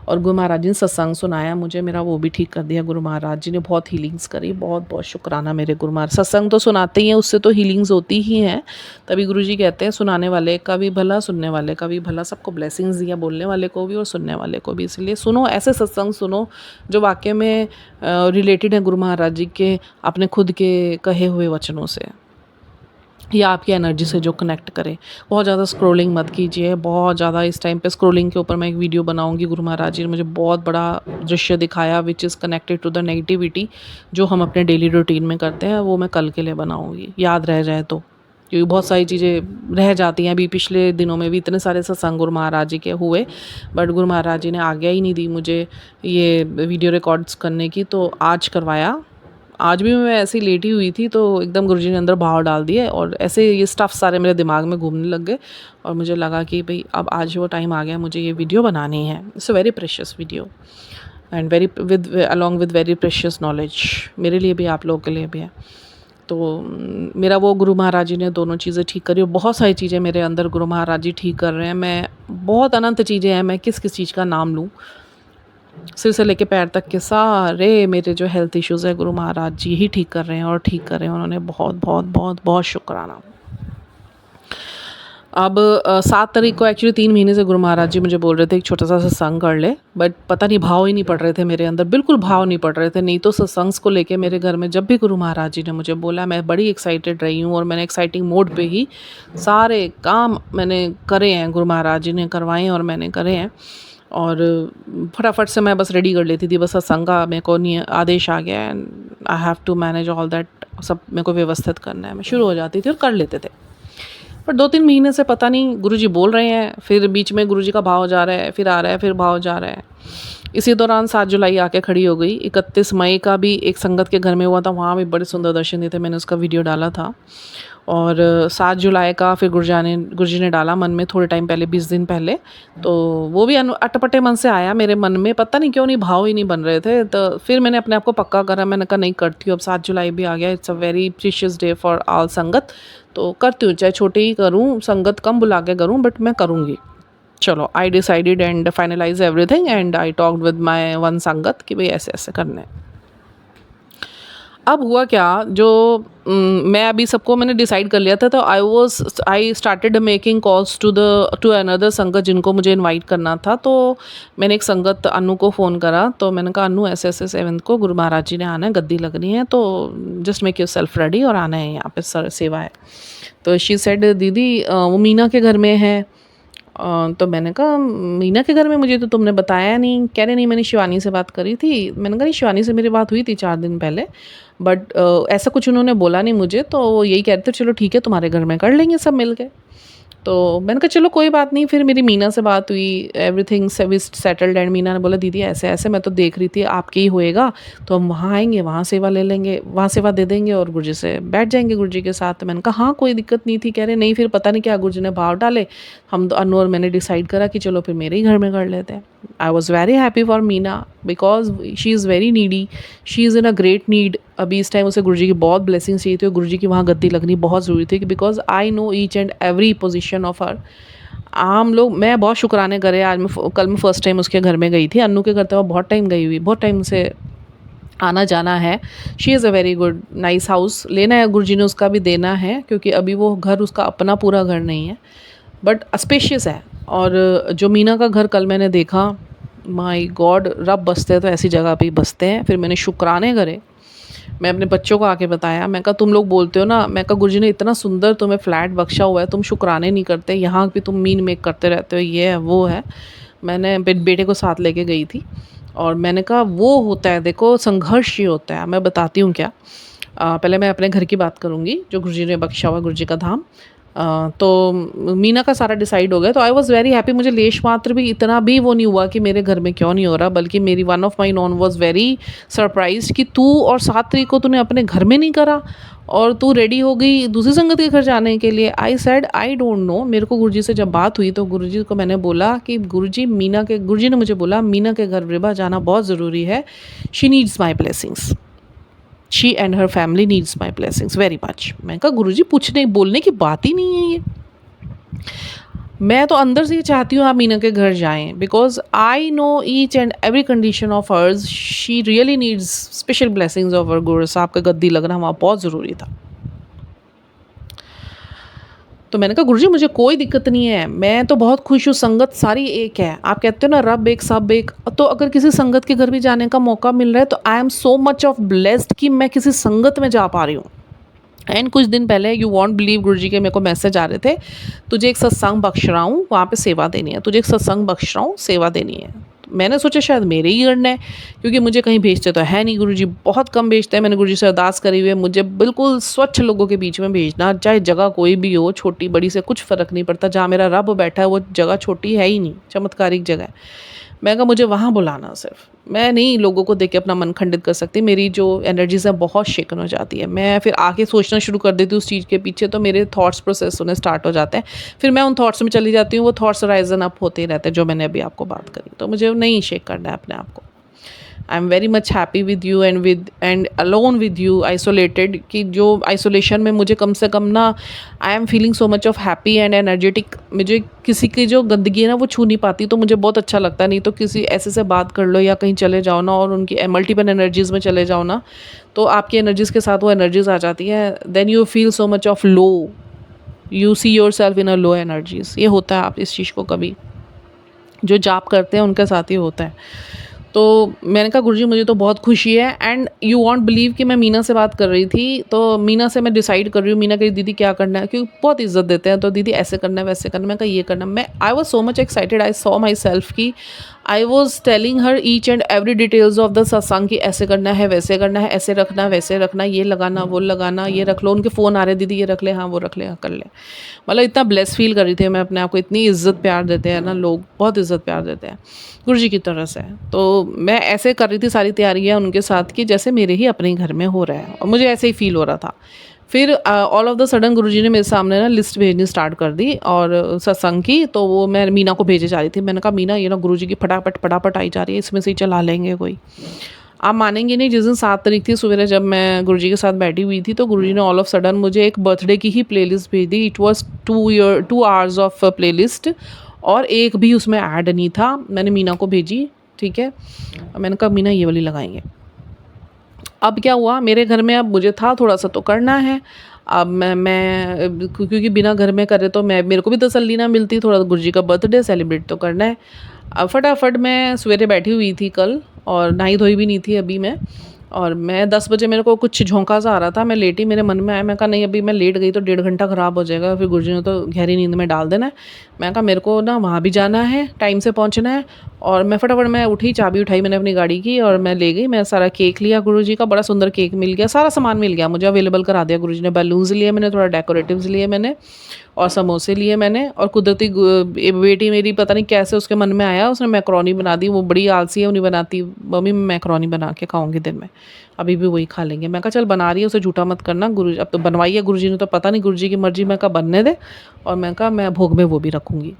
और गुरु महाराज जी ने सत्संग सुनाया मुझे, मेरा वो भी ठीक कर दिया. गुरु महाराज जी ने बहुत हीलिंग्स करी. बहुत बहुत शुक्राना मेरे गुरु महाराज. सत्संग तो सुनाते ही हैं, उससे तो हीलिंग्स होती ही हैं. तभी गुरु जी कहते हैं सुनाने वाले का भी भला, सुनने वाले का भी भला. सबको ब्लेसिंग्स दिया, बोलने वाले को भी और सुनने वाले को भी. इसलिए सुनो, ऐसे सत्संग सुनो जो वाकई में रिलेटेड है गुरु महाराज जी के अपने खुद के कहे हुए वचनों से, या आपकी एनर्जी से जो कनेक्ट करे. बहुत ज़्यादा स्क्रॉलिंग मत कीजिए. बहुत ज़्यादा इस टाइम पे स्क्रॉलिंग के ऊपर मैं एक वीडियो बनाऊंगी. गुरु महाराज जी ने मुझे बहुत बड़ा दृश्य दिखाया which is connected to the negativity जो हम अपने डेली रूटीन में करते हैं. वो मैं कल के लिए बनाऊंगी, याद रह जाए तो, क्योंकि बहुत सारी चीज़ें रह जाती हैं. अभी पिछले दिनों में भी इतने सारे सत्संग गुरु महाराज जी के हुए, बट गुरु महाराज जी ने आज्ञा ही नहीं दी मुझे ये वीडियो रिकॉर्ड्स करने की. तो आज करवाया. आज भी मैं ऐसे ही लेटी हुई थी तो एकदम गुरुजी ने अंदर भाव डाल दिए और ऐसे ये स्टफ़ सारे मेरे दिमाग में घूमने लग गए. और मुझे लगा कि भाई अब आज वो टाइम आ गया, मुझे ये वीडियो बनानी है. It's a very precious video and along with very precious knowledge, मेरे लिए भी, आप लोगों के लिए भी है. तो मेरा वो गुरु महाराज जी ने दोनों चीज़ें ठीक करी. और बहुत सारी चीज़ें मेरे अंदर गुरु महाराज जी ठीक कर रहे हैं. मैं बहुत अनंत चीज़ें हैं, मैं किस चीज़ का नाम लूँ. सिर से लेके पैर तक के सारे मेरे जो हेल्थ इश्यूज़ है गुरु महाराज जी ही ठीक कर रहे हैं और ठीक कर रहे हैं. उन्होंने बहुत बहुत बहुत बहुत शुक्राना. अब 7 तारीख को एक्चुअली 3 महीने से गुरु महाराज जी मुझे बोल रहे थे एक छोटा-सा सत्संग कर ले, बट पता नहीं भाव ही नहीं पड़ रहे थे मेरे अंदर, बिल्कुल भाव नहीं पड़ रहे थे। नहीं तो सत्संग को लेके मेरे घर में जब भी गुरु महाराज जी ने मुझे बोला, मैं बड़ी एक्साइटेड रही हूँ और मैंने एक्साइटिंग मोड पे ही सारे काम मैंने करे हैं, गुरु महाराज जी ने करवाए हैं और मैंने करे हैं। और फटाफट से मैं बस रेडी कर लेती थी, बस सत्संग का मेरे को नहीं आदेश आ गया and I have to manage all that, सब मेरे को व्यवस्थित करना है, मैं शुरू हो जाती थी और कर लेते थे। पर 2-3 महीने से पता नहीं गुरुजी बोल रहे हैं, फिर बीच में गुरुजी का भाव जा रहा है, फिर आ रहा है, फिर भाव जा रहा है। इसी दौरान 7 जुलाई आके खड़ी हो गई। 31 मई का भी एक संगत के घर में हुआ था, वहाँ भी बड़े सुंदर दर्शन दिए थे, मैंने उसका वीडियो डाला था। और 7 जुलाई का फिर गुरुजी ने डाला मन में थोड़े टाइम पहले, 20 दिन पहले, तो वो भी अटपटे मन से आया मेरे मन में, पता नहीं क्यों नहीं भाव ही नहीं बन रहे थे। तो फिर मैंने अपने आप को पक्का करा, मैंने कहा नहीं करती हूँ, अब 7 जुलाई भी आ गया, it's a very precious day for all संगत, तो करती हूँ, चाहे छोटी ही करूँ, संगत कम बुला के करूँ, बट मैं करूँगी। चलो, I decided and finalize everything and I talked with my one sangat कि भाई ऐसे ऐसे करना है। अब हुआ क्या, जो मैं अभी सबको मैंने डिसाइड कर लिया था, तो I started making calls to another sangat जिनको मुझे इनवाइट करना था। तो मैंने एक संगत अनु को फ़ोन करा, तो मैंने कहा अनु ऐसे ऐसे 7 को गुरु महाराज जी ने आना है, गद्दी लगनी है, तो just make your self ready और आना है, यहाँ पे सेवा है। तो शी सेड दीदी वो मीना के घर में है। तो मैंने कहा मीना के घर में, मुझे तो तुमने बताया नहीं। कह रहे नहीं, मैंने शिवानी से बात करी थी। मैंने कहा नहीं, शिवानी से मेरी बात हुई थी 4 दिन पहले, बट ऐसा कुछ उन्होंने बोला नहीं मुझे, तो वो यही कह रहे थे चलो ठीक है तुम्हारे घर में कर लेंगे सब मिल के। तो मैंने कहा चलो कोई बात नहीं। फिर मेरी मीना से बात हुई, एवरीथिंग सेटल्ड एंड मीना ने बोला दीदी ऐसे ऐसे, मैं तो देख रही थी आपके ही होएगा, तो हम वहाँ आएंगे, वहाँ सेवा ले लेंगे, वहाँ सेवा दे देंगे और गुरुजी से बैठ जाएंगे गुरुजी के साथ। तो मैंने कहा हाँ कोई दिक्कत नहीं थी। कह रहे नहीं, फिर पता नहीं क्या गुरुजी ने भाव डाले, हम तो अनु और मैंने डिसाइड करा कि चलो फिर मेरे ही घर में कर लेते हैं। I was very happy for Meena because she is very needy, she is in a great need. अभी इस टाइम उसे गुरुजी की बहुत ब्लेसिंग्स चाहिए थी और गुरुजी की वहाँ गद्दी लगनी बहुत ज़रूरी थी, because I know each and every position of her. हम लोग, मैं बहुत शुक्राने करे, आज मैं कल मैं फ़र्स्ट टाइम उसके घर में गई थी, अन्नू के घर तो बहुत टाइम गई हुई, बहुत टाइम से आना जाना है। She is a very good nice house. लेना है गुरुजी ने, उसका भी देना है, क्योंकि अभी वो घर उसका अपना पूरा घर नहीं है, बट स्पेशियस है। और जो मीना का घर कल मैंने देखा, माय गॉड, रब बसते हैं तो ऐसी जगह पे ही बसते हैं। फिर मैंने शुक्राने करे, मैं अपने बच्चों को आके बताया, मैं कहा तुम लोग बोलते हो ना, मैं कहा गुरुजी ने इतना सुंदर तुम्हें फ्लैट बख्शा हुआ है, तुम शुक्राने नहीं करते, यहाँ भी तुम मीन मेक करते रहते हो, ये है वो है। मैंने बेटे को साथ लेके गई थी और मैंने कहा वो होता है, देखो संघर्ष ये होता है। मैं बताती हूँ क्या, पहले मैं अपने घर की बात करूँगी जो गुरुजी ने बख्शा हुआ, गुरुजी का धाम। तो मीना का सारा डिसाइड हो गया, तो आई वॉज़ वेरी हैप्पी। मुझे लेश मात्र भी इतना भी वो नहीं हुआ कि मेरे घर में क्यों नहीं हो रहा, बल्कि मेरी one of my non was very surprise कि तू और 7 तारीख को तूने अपने घर में नहीं करा और तू रेडी हो गई दूसरी संगत के घर जाने के लिए। I said I don't know. मेरे को गुरुजी से जब बात हुई तो गुरुजी को मैंने बोला कि गुरुजी ने मुझे बोला मीना के घर विभा जाना बहुत ज़रूरी है, she needs my blessings, she and her family needs my blessings very much. मैं कहा गुरुजी पूछने बोलने की बात ही नहीं है ये, मैं तो अंदर से ये चाहती हूँ आप मीना के घर जाएं, because I know each and every condition of hers, she really needs special blessings of her. Guru Sahib का गद्दी लगना वहाँ बहुत ज़रूरी था। तो मैंने कहा गुरुजी मुझे कोई दिक्कत नहीं है, मैं तो बहुत खुश हूँ, संगत सारी एक है। आप कहते हो ना रब एक सब एक, तो अगर किसी संगत के घर भी जाने का मौका मिल रहा है तो I am so much of blessed कि मैं किसी संगत में जा पा रही हूँ। एंड कुछ दिन पहले यू वॉन्ट बिलीव गुरुजी के मेरे को मैसेज आ रहे थे, तुझे एक सत्संग बख्श रहा हूँ, वहाँ पे सेवा देनी है, तुझे एक सत्संग बख्श रहा हूँ, सेवा देनी है। मैंने सोचा शायद मेरे ही करना है, क्योंकि मुझे कहीं भेजते तो है नहीं, गुरुजी बहुत कम भेजते हैं। मैंने गुरुजी से अरदास करी हुई है, मुझे बिल्कुल स्वच्छ लोगों के बीच में भेजना, चाहे जगह कोई भी हो, छोटी बड़ी से कुछ फ़र्क नहीं पड़ता। जहाँ मेरा रब बैठा है वो जगह छोटी है ही नहीं, चमत्कारिक जगह है। मैं कहा मुझे वहाँ बुलाना, सिर्फ मैं नहीं लोगों को देख के अपना मन खंडित कर सकती, मेरी जो एनर्जीज है बहुत शेकन हो जाती है। मैं फिर आके सोचना शुरू कर देती हूँ उस चीज़ के पीछे, तो मेरे थॉट्स प्रोसेस होने स्टार्ट हो जाते हैं, फिर मैं उन थॉट्स में चली जाती हूँ, वो थॉट्स राइजन अप होते ही रहते हैं, जो मैंने अभी आपको बात करी। तो मुझे नहीं शेक करना है अपने आप को। I am very much happy with you and alone with you isolated, कि जो आइसोलेशन में मुझे कम से कम ना, I am feeling so much of happy and energetic. मुझे किसी की जो गंदगी है ना वो छू नहीं पाती, तो मुझे बहुत अच्छा लगता है। नहीं तो किसी ऐसे से बात कर लो या कहीं चले जाओ ना और उनकी मल्टीपल एनर्जीज़ में चले जाओ ना, तो आपकी एनर्जीज़ के साथ वो एनर्जीज़ आ जाती है, then you feel so much of low. You see yourself in a low energies. ये होता है, आप इस चीज़ को कभी जो जाप करते हैं उनके साथ ही होता है। तो मैंने कहा गुरुजी मुझे तो बहुत खुशी है। एंड यू वॉन्ट बिलीव कि मैं मीना से बात कर रही थी, तो मीना से मैं डिसाइड कर रही हूँ, मीना कही दीदी क्या करना है, क्योंकि बहुत इज्जत देते हैं, तो दीदी ऐसे करना है वैसे करना है, मैं कहा ये करना। मैं I was so much excited, I saw myself की I was telling her each and every details of the satsang कि ऐसे करना है वैसे करना है, ऐसे रखना वैसे रखना, ये लगाना वो लगाना, ये रख लो। उनके फ़ोन आ रहे दीदी ये रख ले, हाँ वो रख ले, हाँ कर ले। मतलब इतना ब्लेस फील कर रही थी मैं अपने आप को। इतनी इज्जत प्यार देते हैं ना लोग, बहुत इज्जत प्यार देते हैं गुरुजी की तरह से। तो मैं ऐसे कर रही थी सारी तैयारियां उनके साथ कि जैसे मेरे ही अपने घर में हो रहा है, और मुझे ऐसे ही फील हो रहा था। फिर ऑल ऑफ द सडन गुरुजी ने मेरे सामने ना लिस्ट भेजनी स्टार्ट कर दी और सत्संग की। तो वो मैं मीना को भेजे जा रही थी। मैंने कहा मीना ये ना गुरुजी की फटाफट फटाफट आई जा रही है, इसमें से ही चला लेंगे कोई। आप मानेंगे नहीं, जिस दिन 7 तारीख थी सवेरे जब मैं गुरुजी के साथ बैठी हुई थी, तो गुरुजी ने ऑल ऑफ सडन मुझे एक बर्थडे की ही प्लेलिस्ट भेज दी। It was 2 hours of playlist, और एक भी उसमें ऐड नहीं था। मैंने मीना को भेजी, ठीक है, मैंने कहा मीना ये वाली लगाएंगे। अब क्या हुआ मेरे घर में, अब मुझे था थोड़ा सा तो करना है। अब मैं क्योंकि बिना घर में करे तो मैं मेरे को भी तसल्ली ना मिलती, थोड़ा गुरुजी का बर्थडे सेलिब्रेट तो करना है। अब फटाफट मैं सवेरे बैठी हुई थी कल, और नहाई धोई भी नहीं थी अभी मैं, और मैं 10 बजे मेरे को कुछ झोंका सा आ रहा था, मैं लेटी, मेरे मन में आया, मैं कहा नहीं अभी मैं लेट गई तो 1.5 घंटा ख़राब हो जाएगा, फिर गुरुजी ने तो गहरी नींद में डाल देना है। मैं कहा मेरे को ना वहाँ भी जाना है, टाइम से पहुँचना है। और मैं फटाफट मैं उठी, चाबी उठाई मैंने अपनी गाड़ी की, और मैं ले गई। मैं सारा केक लिया गुरुजी का, बड़ा सुंदर केक मिल गया, सारा सामान मिल गया मुझे, अवेलेबल करा दिया गुरुजी ने। बैलून्स लिए मैंने, थोड़ा डेकोरेटिव्स लिए मैंने, और समोसे लिए मैंने। और कुदरती बेटी मेरी पता नहीं कैसे उसके मन में आया, उसने मैकरोनी बना दी। वो बड़ी आलसी है, वो नहीं बनाती। मम्मी मैं मैकरोनी बना के खाऊंगी दिन में, अभी भी वही खा लेंगे। मैं कहा चल बना रही है, उसे झूठा मत करना, गुरु अब तो बनवाई है गुरुजी ने, तो पता नहीं गुरुजी की मर्जी। मैं कहा बनने दे, और मैं कहा मैं भोग में वो भी रखूँगी।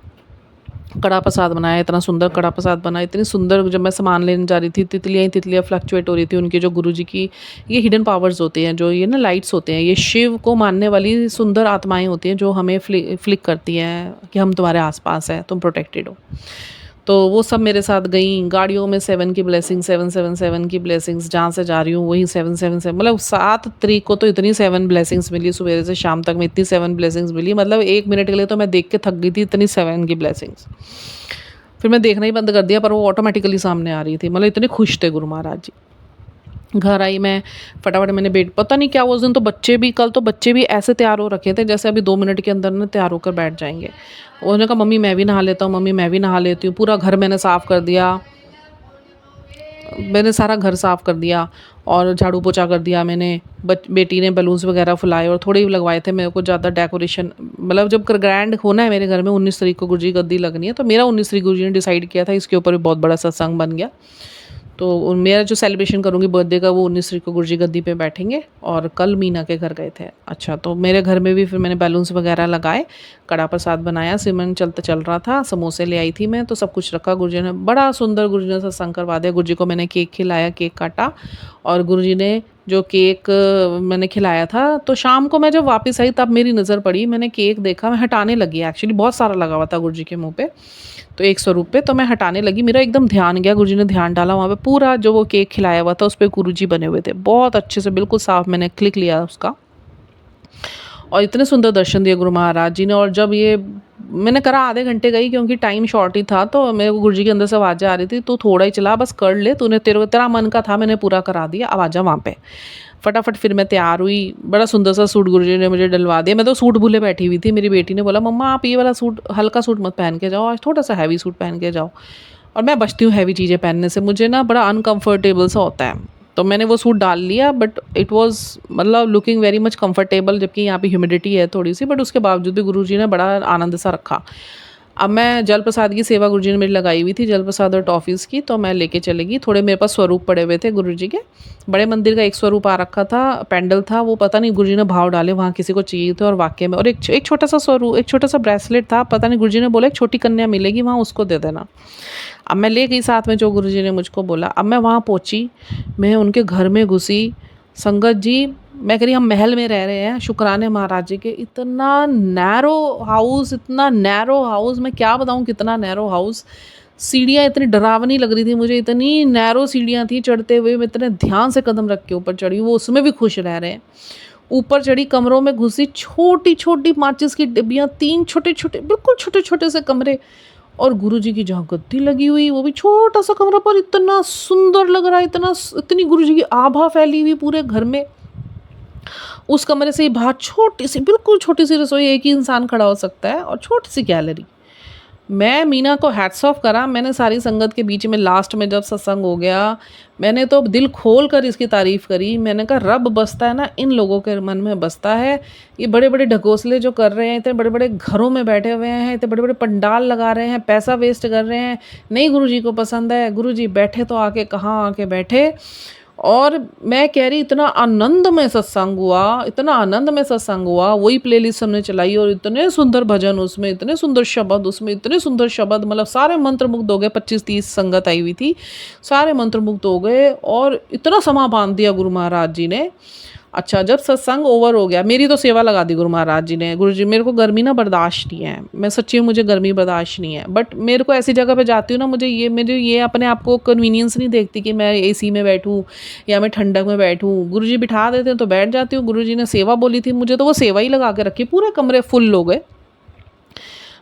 कड़ा प्रसाद बनाया, इतना सुंदर कड़ा प्रसाद बना, इतनी सुंदर। जब मैं सामान लेने जा रही थी, तितलियाँ ही तितलियाँ फ्लक्चुएट हो रही थी उनकी, जो गुरुजी की ये हिडन पावर्स होते हैं, जो ये ना लाइट्स होते हैं, ये शिव को मानने वाली सुंदर आत्माएं होती हैं, जो हमें फ्लिक करती हैं कि हम तुम्हारे आसपास हैं, तुम प्रोटेक्टेड हो। तो वो सब मेरे साथ गई गाड़ियों में। 7 की ब्लेसिंग, 777 की ब्लेसिंग्स, जहाँ से जा रही हूँ वही 777, मतलब 7 तारीख को तो इतनी 7 ब्लेसिंग्स मिली, सुबह से शाम तक में इतनी 7 ब्लेसिंग्स मिली, मतलब 1 मिनट के लिए तो मैं देख के थक गई थी, इतनी 7 की ब्लेसिंग्स। फिर मैं देखना ही बंद कर दिया, पर वो ऑटोमेटिकली सामने आ रही थी। मतलब इतने खुश थे गुरु महाराज जी। घर आई मैं, फटाफट मैंने पता नहीं क्या उस दिन तो बच्चे भी, कल तो बच्चे भी ऐसे तैयार हो रखे थे जैसे अभी 2 मिनट के अंदर ना तैयार होकर बैठ जाएंगे। उन्होंने कहा मम्मी मैं भी नहा लेता हूँ, मम्मी मैं भी नहा लेती हूँ। पूरा घर मैंने साफ़ कर दिया, मैंने सारा घर साफ़ कर दिया और झाड़ू पोछा कर दिया मैंने। बेटी ने बलून्स वगैरह फुलाए, और थोड़े ही लगवाए थे, मेरे को ज़्यादा डेकोरेशन, मतलब जब ग्रैंड होना है मेरे घर में, 19 तारीख को गुरुजी गद्दी लगनी है, तो मेरा 19 तारीख गुरुजी ने डिसाइड किया था, इसके ऊपर भी बहुत बड़ा सत्संग बन गया। तो मेरा जो सेलिब्रेशन करूँगी बर्थडे का, वो 19 तारीख को गुरुजी गद्दी पे बैठेंगे। और कल मीना के घर गए थे। अच्छा, तो मेरे घर में भी फिर मैंने बैलून्स वगैरह लगाए, कड़ा प्रसाद बनाया, सिमरन चल रहा था, समोसे ले आई थी मैं, तो सब कुछ रखा। गुरुजी ने बड़ा सुंदर, गुरुजी ने सत्संग करवा दिया। गुरुजी को मैंने केक खिलाया, केक काटा, और गुरुजी ने जो केक मैंने खिलाया था, तो शाम को मैं जब वापस आई तब मेरी नज़र पड़ी, मैंने केक देखा, मैं हटाने लगी, एक्चुअली बहुत सारा लगा हुआ था गुरुजी के मुँह पे, तो एक स्वरूप पे, तो मैं हटाने लगी, मेरा एकदम ध्यान गया, गुरुजी ने ध्यान डाला वहाँ पे, पूरा जो वो केक खिलाया हुआ था उस पर गुरुजी बने हुए थे, बहुत अच्छे से, बिल्कुल साफ, मैंने क्लिक लिया उसका, और इतने सुंदर दर्शन दिए गुरु महाराज जी ने। और जब ये मैंने करा, आधे घंटे गई क्योंकि टाइम शॉर्ट ही था, तो मेरे को गुरुजी के अंदर से आवाज़ें आ रही थी, तू थोड़ा ही चला, बस कर ले, तूने तेरा मन का था, मैंने पूरा करा दिया, अब आजा वहाँ पे। फटाफट फिर मैं तैयार हुई, बड़ा सुंदर सा सूट गुरुजी ने मुझे डलवा दिया। मैं तो सूट भूले बैठी हुई थी, मेरी बेटी ने बोला मम्मा आप ये वाला सूट, हल्का सूट मत पहन के जाओ, आज थोड़ा सा हैवी सूट पहन के जाओ। और मैं बचती हूँ हैवी चीज़ें पहनने से, मुझे ना बड़ा अनकम्फर्टेबल सा होता है। तो मैंने वो सूट डाल लिया, बट इट वाज मतलब लुकिंग वेरी मच कंफर्टेबल, जबकि यहाँ पे ह्यूमिडिटी है थोड़ी सी, बट उसके बावजूद भी गुरुजी ने बड़ा आनंद सा रखा। अब मैं जल प्रसाद की सेवा गुरुजी ने मेरी लगाई हुई थी, जल प्रसाद और टॉफ़ीज़ की, तो मैं लेके चलेगी। थोड़े मेरे पास स्वरूप पड़े हुए थे गुरुजी के, बड़े मंदिर का एक स्वरूप आ रखा था, पेंडल था, वो पता नहीं गुरुजी ने भाव डाले, वहाँ किसी को चाहिए थे, और वाकई में, और एक छोटा सा स्वरूप, एक छोटा सा ब्रेसलेट था, पता नहीं गुरुजी ने बोला एक छोटी कन्या मिलेगी वहाँ, उसको दे देना। अब मैं ले गई साथ में जो गुरुजी ने मुझको बोला। अब मैं वहाँ पहुँची, मैं उनके घर में घुसी, संगत जी, मैं कह रही हम महल में रह रहे हैं, शुक्राने महाराज जी के। इतना नैरो हाउस, इतना नैरो हाउस, मैं क्या बताऊँ कितना नैरो हाउस। सीढ़ियाँ इतनी डरावनी लग रही थी मुझे, इतनी नैरो सीढ़ियाँ थी, चढ़ते हुए मैं इतने ध्यान से कदम रख के ऊपर चढ़ी, वो उसमें भी खुश रह रहे हैं। ऊपर चढ़ी, कमरों में घुसी, छोटी छोटी माचिस की डिब्बियाँ, 3 छोटे छोटे, बिल्कुल छोटे छोटे से कमरे, और गुरुजी की जहाँ गद्दी लगी हुई, वो भी छोटा सा कमरा, पर इतना सुंदर लग रहा है, इतनी गुरुजी की आभा फैली हुई पूरे घर में। उस कमरे से ही बाहर छोटी सी, बिल्कुल छोटी सी रसोई, एक ही इंसान खड़ा हो सकता है, और छोटी सी गैलरी। मैं मीना को हैट्स ऑफ करा। मैंने सारी संगत के बीच में लास्ट में जब सत्संग हो गया, मैंने तो दिल खोल कर इसकी तारीफ़ करी। मैंने कहा रब बसता है ना, इन लोगों के मन में बसता है। ये बड़े बड़े ढकोसले जो कर रहे हैं, इतने बड़े बड़े घरों में बैठे हुए हैं, इतने बड़े बड़े पंडाल लगा रहे हैं, पैसा वेस्ट कर रहे हैं, नहीं गुरुजी को पसंद है। गुरुजी बैठे तो आके कहाँ आके बैठे। और मैं कह रही, इतना आनंद में सत्संग हुआ, इतना आनंद में सत्संग हुआ। वही प्लेलिस्ट हमने चलाई, और इतने सुंदर भजन उसमें, इतने सुंदर शब्द उसमें, इतने सुंदर शब्द, मतलब सारे मंत्रमुग्ध हो गए। 25-30 संगत आई हुई थी, सारे मंत्रमुग्ध हो गए, और इतना समा बांध दिया गुरु महाराज जी ने। अच्छा, जब सत्संग ओवर हो गया, मेरी तो सेवा लगा दी गुरु महाराज जी ने। गुरु जी, मेरे को गर्मी ना बर्दाश्त नहीं है, मैं सच्ची, मुझे गर्मी बर्दाश्त नहीं है। बट मेरे को ऐसी जगह पे जाती हूँ ना, मुझे ये अपने आप को कन्वीनियंस नहीं देखती कि मैं एसी में बैठूँ या मैं ठंडक में बैठूँ। गुरु जी बिठा देते हैं तो बैठ जाती हूँ। गुरु जी ने सेवा बोली थी, मुझे तो वो सेवा ही लगा के रखी। पूरे कमरे फुल हो गए।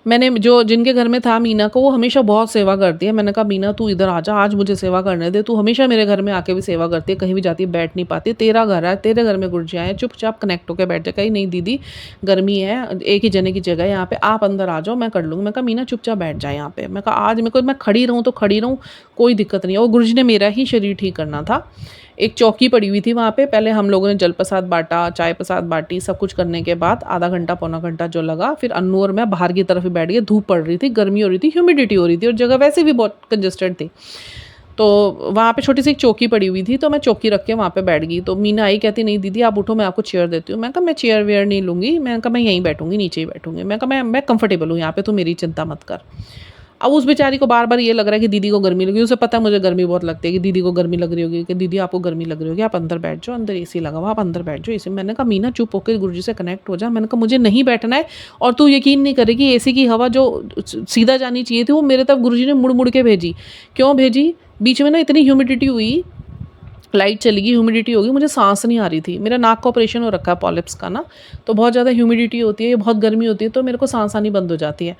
मैंने जो जिनके घर में था मीना को, वो हमेशा बहुत सेवा करती है। मैंने कहा मीना तू इधर आ जा, आज मुझे सेवा करने दे। तू हमेशा मेरे घर में आके भी सेवा करती है, कहीं भी जाती है बैठ नहीं पाती। तेरा घर है, तेरे घर में गुरुजी आए, चुपचाप कनेक्ट होकर बैठ जा। कहीं नहीं दीदी, गर्मी है, एक ही जने की जगह है यहाँ पे, आप अंदर आ जाओ, मैं कर लूँगी। मैं कहा मीना चुपचाप बैठ जाए यहाँ पे। मैं कहा आज मेरे को, मैं खड़ी रहूँ तो खड़ी रहूँ, कोई दिक्कत नहीं है। और गुरुजी ने मेरा ही शरीर ठीक करना था। एक चौकी पड़ी हुई थी वहाँ पे। पहले हम लोगों ने जल प्रसाद बांटा, चाय प्रसाद बांटी, सब कुछ करने के बाद आधा घंटा पौना घंटा जो लगा, फिर अन्नू और मैं बाहर की तरफ ही बैठ गए। धूप पड़ रही थी, गर्मी हो रही थी, ह्यूमिडिटी हो रही थी, और जगह वैसे भी बहुत कंजेस्टेड थी। तो वहाँ पे छोटी सी एक चौकी पड़ी हुई थी, तो मैं चौकी रख के वहाँ पे बैठ गई। तो मीना आई, कहती नहीं दीदी आप उठो, मैं आपको चेयर देती हूँ। मैं कहा मैं चेयर वेयर नहीं लूँगी, मैं कहा मैं यहीं बैठूँगी, नीचे ही बैठूँगी। मैं कहा मैं कंफर्टेबल हूँ यहाँ पे, तो मेरी चिंता मत कर। अब उस बेचारी को बार बार ये लग रहा है कि दीदी को गर्मी लगी। उसे पता है मुझे गर्मी बहुत लगती है, कि दीदी को गर्मी लग रही होगी, कि दीदी आपको गर्मी लग रही होगी, आप अंदर बैठ जाओ, अंदर एसी लगा हुआ, आप अंदर बैठ जाओ एसी। मैंने कहा मीना चुप होकर गुरुजी से कनेक्ट हो जा। मैंने कहा मुझे नहीं बैठना है, और तू यकीन नहीं करेगी, एसी की हवा जो सीधा जानी चाहिए थी, वो मेरे तरफ गुरुजी ने मुड़ मुड़ के भेजी। क्यों भेजी? बीच में ना इतनी ह्यूमिडिटी हुई, लाइट चली गई, ह्यूमिडिटी होगी, मुझे सांस नहीं आ रही थी। मेरा नाक का ऑपरेशन हो रखा है पॉलिप्स का ना, तो बहुत ज़्यादा ह्यूमिडिटी होती है, बहुत गर्मी होती है, तो मेरे को सांस आनी बंद हो जाती है,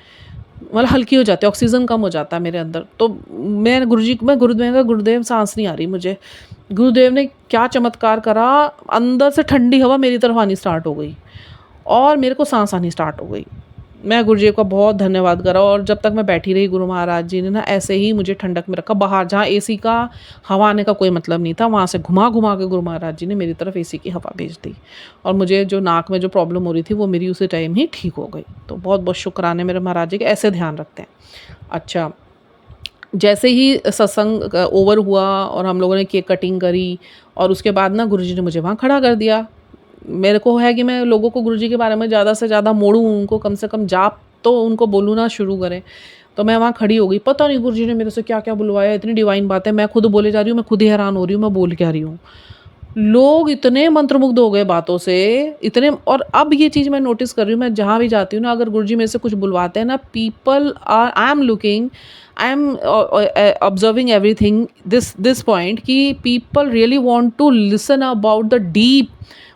मतलब हल्की हो जाती है, ऑक्सीजन कम हो जाता है मेरे अंदर। तो मैं गुरुदेव सांस नहीं आ रही मुझे। गुरुदेव ने क्या चमत्कार करा, अंदर से ठंडी हवा मेरी तरफ आनी स्टार्ट हो गई, और मेरे को सांस आनी स्टार्ट हो गई। मैं गुरुजी का बहुत धन्यवाद करा। और जब तक मैं बैठी रही, गुरु महाराज जी ने ना ऐसे ही मुझे ठंडक में रखा। बाहर जहाँ एसी का हवा आने का कोई मतलब नहीं था, वहाँ से घुमा घुमा के गुरु महाराज जी ने मेरी तरफ एसी की हवा भेज दी, और मुझे जो नाक में जो प्रॉब्लम हो रही थी, वो मेरी उसी टाइम ही ठीक हो गई। तो बहुत बहुत शुक्राने मेरे महाराज जी के, ऐसे ध्यान रखते हैं। अच्छा, जैसे ही सत्संग ओवर हुआ और हम लोगों ने केक कटिंग करी, और उसके बाद ना गुरुजी ने मुझे वहाँ खड़ा कर दिया। मेरे को है कि मैं लोगों को गुरुजी के बारे में ज़्यादा से ज़्यादा मोड़ूँ, उनको कम से कम जाप तो उनको बोलूँ ना शुरू करें। तो मैं वहाँ खड़ी हो गई। पता नहीं गुरुजी ने मेरे से क्या क्या बुलवाया, इतनी डिवाइन बातें, मैं खुद बोले जा रही हूँ, मैं खुद ही हैरान हो रही हूँ मैं बोल क्या रही हूँ। लोग इतने मंत्रमुग्ध हो गए बातों से, इतने। और अब ये चीज़ मैं नोटिस कर रही हूँ, मैं जहाँ भी जाती हूँ ना, अगर गुरुजी मेरे से कुछ बुलवाते हैं ना, people are, I am looking, I am observing everything this point, कि people really want to listen about the deep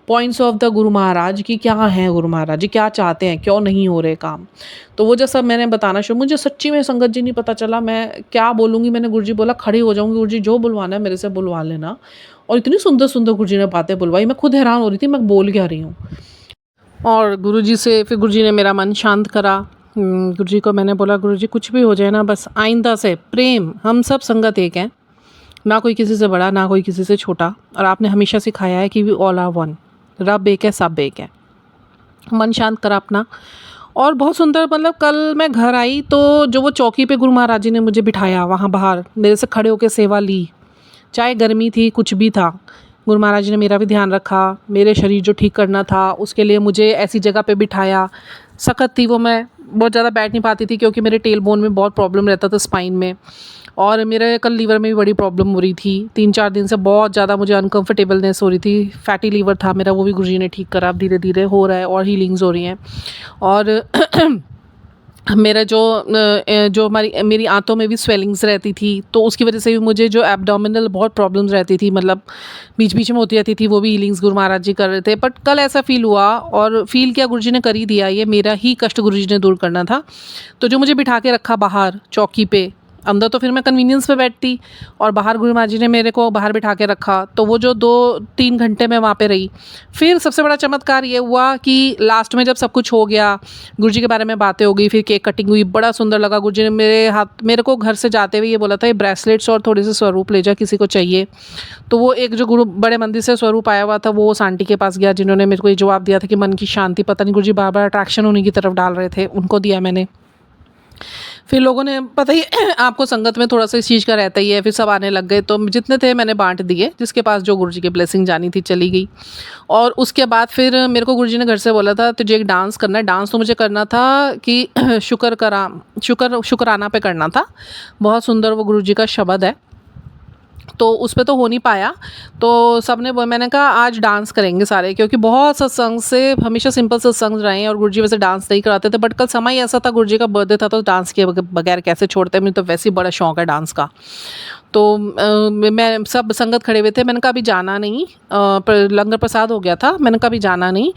points of the guru Maharaj, की क्या हैं गुरु महाराज जी, क्या चाहते हैं, क्यों नहीं हो रहे काम। तो वो जो सब मैंने बताना शुरू, मुझे सच्ची में संगत जी नहीं पता चला मैं क्या बोलूँगी। मैंने गुरुजी बोला खड़ी हो जाऊँगी, गुरुजी जो बुलवाना है मेरे से बुलवा लेना। और इतनी सुंदर सुंदर गुरुजी ने बातें बुलवाई, मैं खुद हैरान हो रही थी मैं बोल क्या रही हूँ। और गुरुजी से फिर गुरुजी ने मेरा मन शांत करा। गुरुजी को मैंने बोला गुरुजी कुछ भी हो जाए ना, बस आइंदा से प्रेम, हम सब संगत एक हैं, ना कोई किसी से बड़ा ना कोई किसी से छोटा, और आपने हमेशा सिखाया है कि वी ऑल आर वन, रब एक है सब एक है। मन शांत करा अपना। और बहुत सुंदर, मतलब कल मैं घर आई तो जो वो चौकी पे गुरु महाराज जी ने मुझे बिठाया, वहाँ बाहर मेरे से खड़े होकर सेवा ली, चाहे गर्मी थी कुछ भी था, गुरु महाराज जी ने मेरा भी ध्यान रखा। मेरे शरीर जो ठीक करना था उसके लिए मुझे ऐसी जगह पे बिठाया। सख्त थी वो, मैं बहुत ज़्यादा बैठ नहीं पाती थी क्योंकि मेरे टेल बोन में बहुत प्रॉब्लम रहता था, स्पाइन में, और मेरे कल लीवर में भी बड़ी प्रॉब्लम हो रही थी। 3-4 दिन से बहुत ज़्यादा मुझे अनकम्फर्टेबलनेस हो रही थी, फैटी लीवर था मेरा, वो भी गुरुजी ने ठीक करा, अब धीरे धीरे हो रहा है और हीलिंग्स हो रही हैं। और मेरा जो मेरी आंतों में भी स्वेलिंग्स रहती थी, तो उसकी वजह से भी मुझे जो एब्डोमिनल बहुत प्रॉब्लम्स रहती थी, मतलब बीच बीच में होती रहती थी, वो भी हीलिंग्स गुरु महाराज जी कर रहे थे। बट कल ऐसा फ़ील हुआ, और फ़ील किया गुरु जी ने कर ही दिया, ये मेरा ही कष्ट गुरु जी ने दूर करना था। तो जो मुझे बिठा के रखा बाहर चौकी पे, अंदर तो फिर मैं कन्वीनियंस पे बैठती, और बाहर गुरु महाराज जी ने मेरे को बाहर बिठा के रखा, तो वो जो 2-3 घंटे मैं वहाँ पे रही। फिर सबसे बड़ा चमत्कार ये हुआ कि लास्ट में जब सब कुछ हो गया, गुरु जी के बारे में बातें हो गई, फिर केक कटिंग हुई, बड़ा सुंदर लगा। गुरु जी ने मेरे को घर से जाते हुए ये बोला था, ये ब्रेसलेट्स और थोड़े से स्वरूप ले जा, किसी को चाहिए। तो वो एक जो गुरु बड़े मंदिर से स्वरूप आया हुआ था, वो उस आंटी के पास गया, जिन्होंने मेरे को ये जवाब दिया था कि मन की शांति, पता नहीं गुरु जी बार बार अट्रैक्शन उन्हीं की तरफ डाल रहे थे, उनको दिया मैंने। फिर लोगों ने, पता ही आपको संगत में थोड़ा सा इस चीज़ का रहता ही है, फिर सब आने लग गए, तो जितने थे मैंने बांट दिए, जिसके पास जो गुरुजी की ब्लेसिंग जानी थी चली गई। और उसके बाद फिर मेरे को गुरुजी ने घर से बोला था, तुझे एक डांस करना है। डांस तो मुझे करना था कि शुक्राना पे करना था। बहुत सुंदर वो गुरुजी का शब्द है, तो उस पे तो हो नहीं पाया। तो मैंने कहा आज डांस करेंगे सारे, क्योंकि बहुत सत्संग से हमेशा सिंपल सत्संग रहे हैं और गुरुजी वैसे डांस नहीं कराते थे। बट कल समय ऐसा था, गुरुजी का बर्थडे था, तो डांस के बगैर कैसे छोड़ते। मुझे तो वैसे ही बड़ा शौक है डांस का। तो मैं सब संगत खड़े हुए थे, मैंने कहा अभी जाना नहीं, लंगर प्रसाद हो गया था, मैंने कहा अभी जाना नहीं,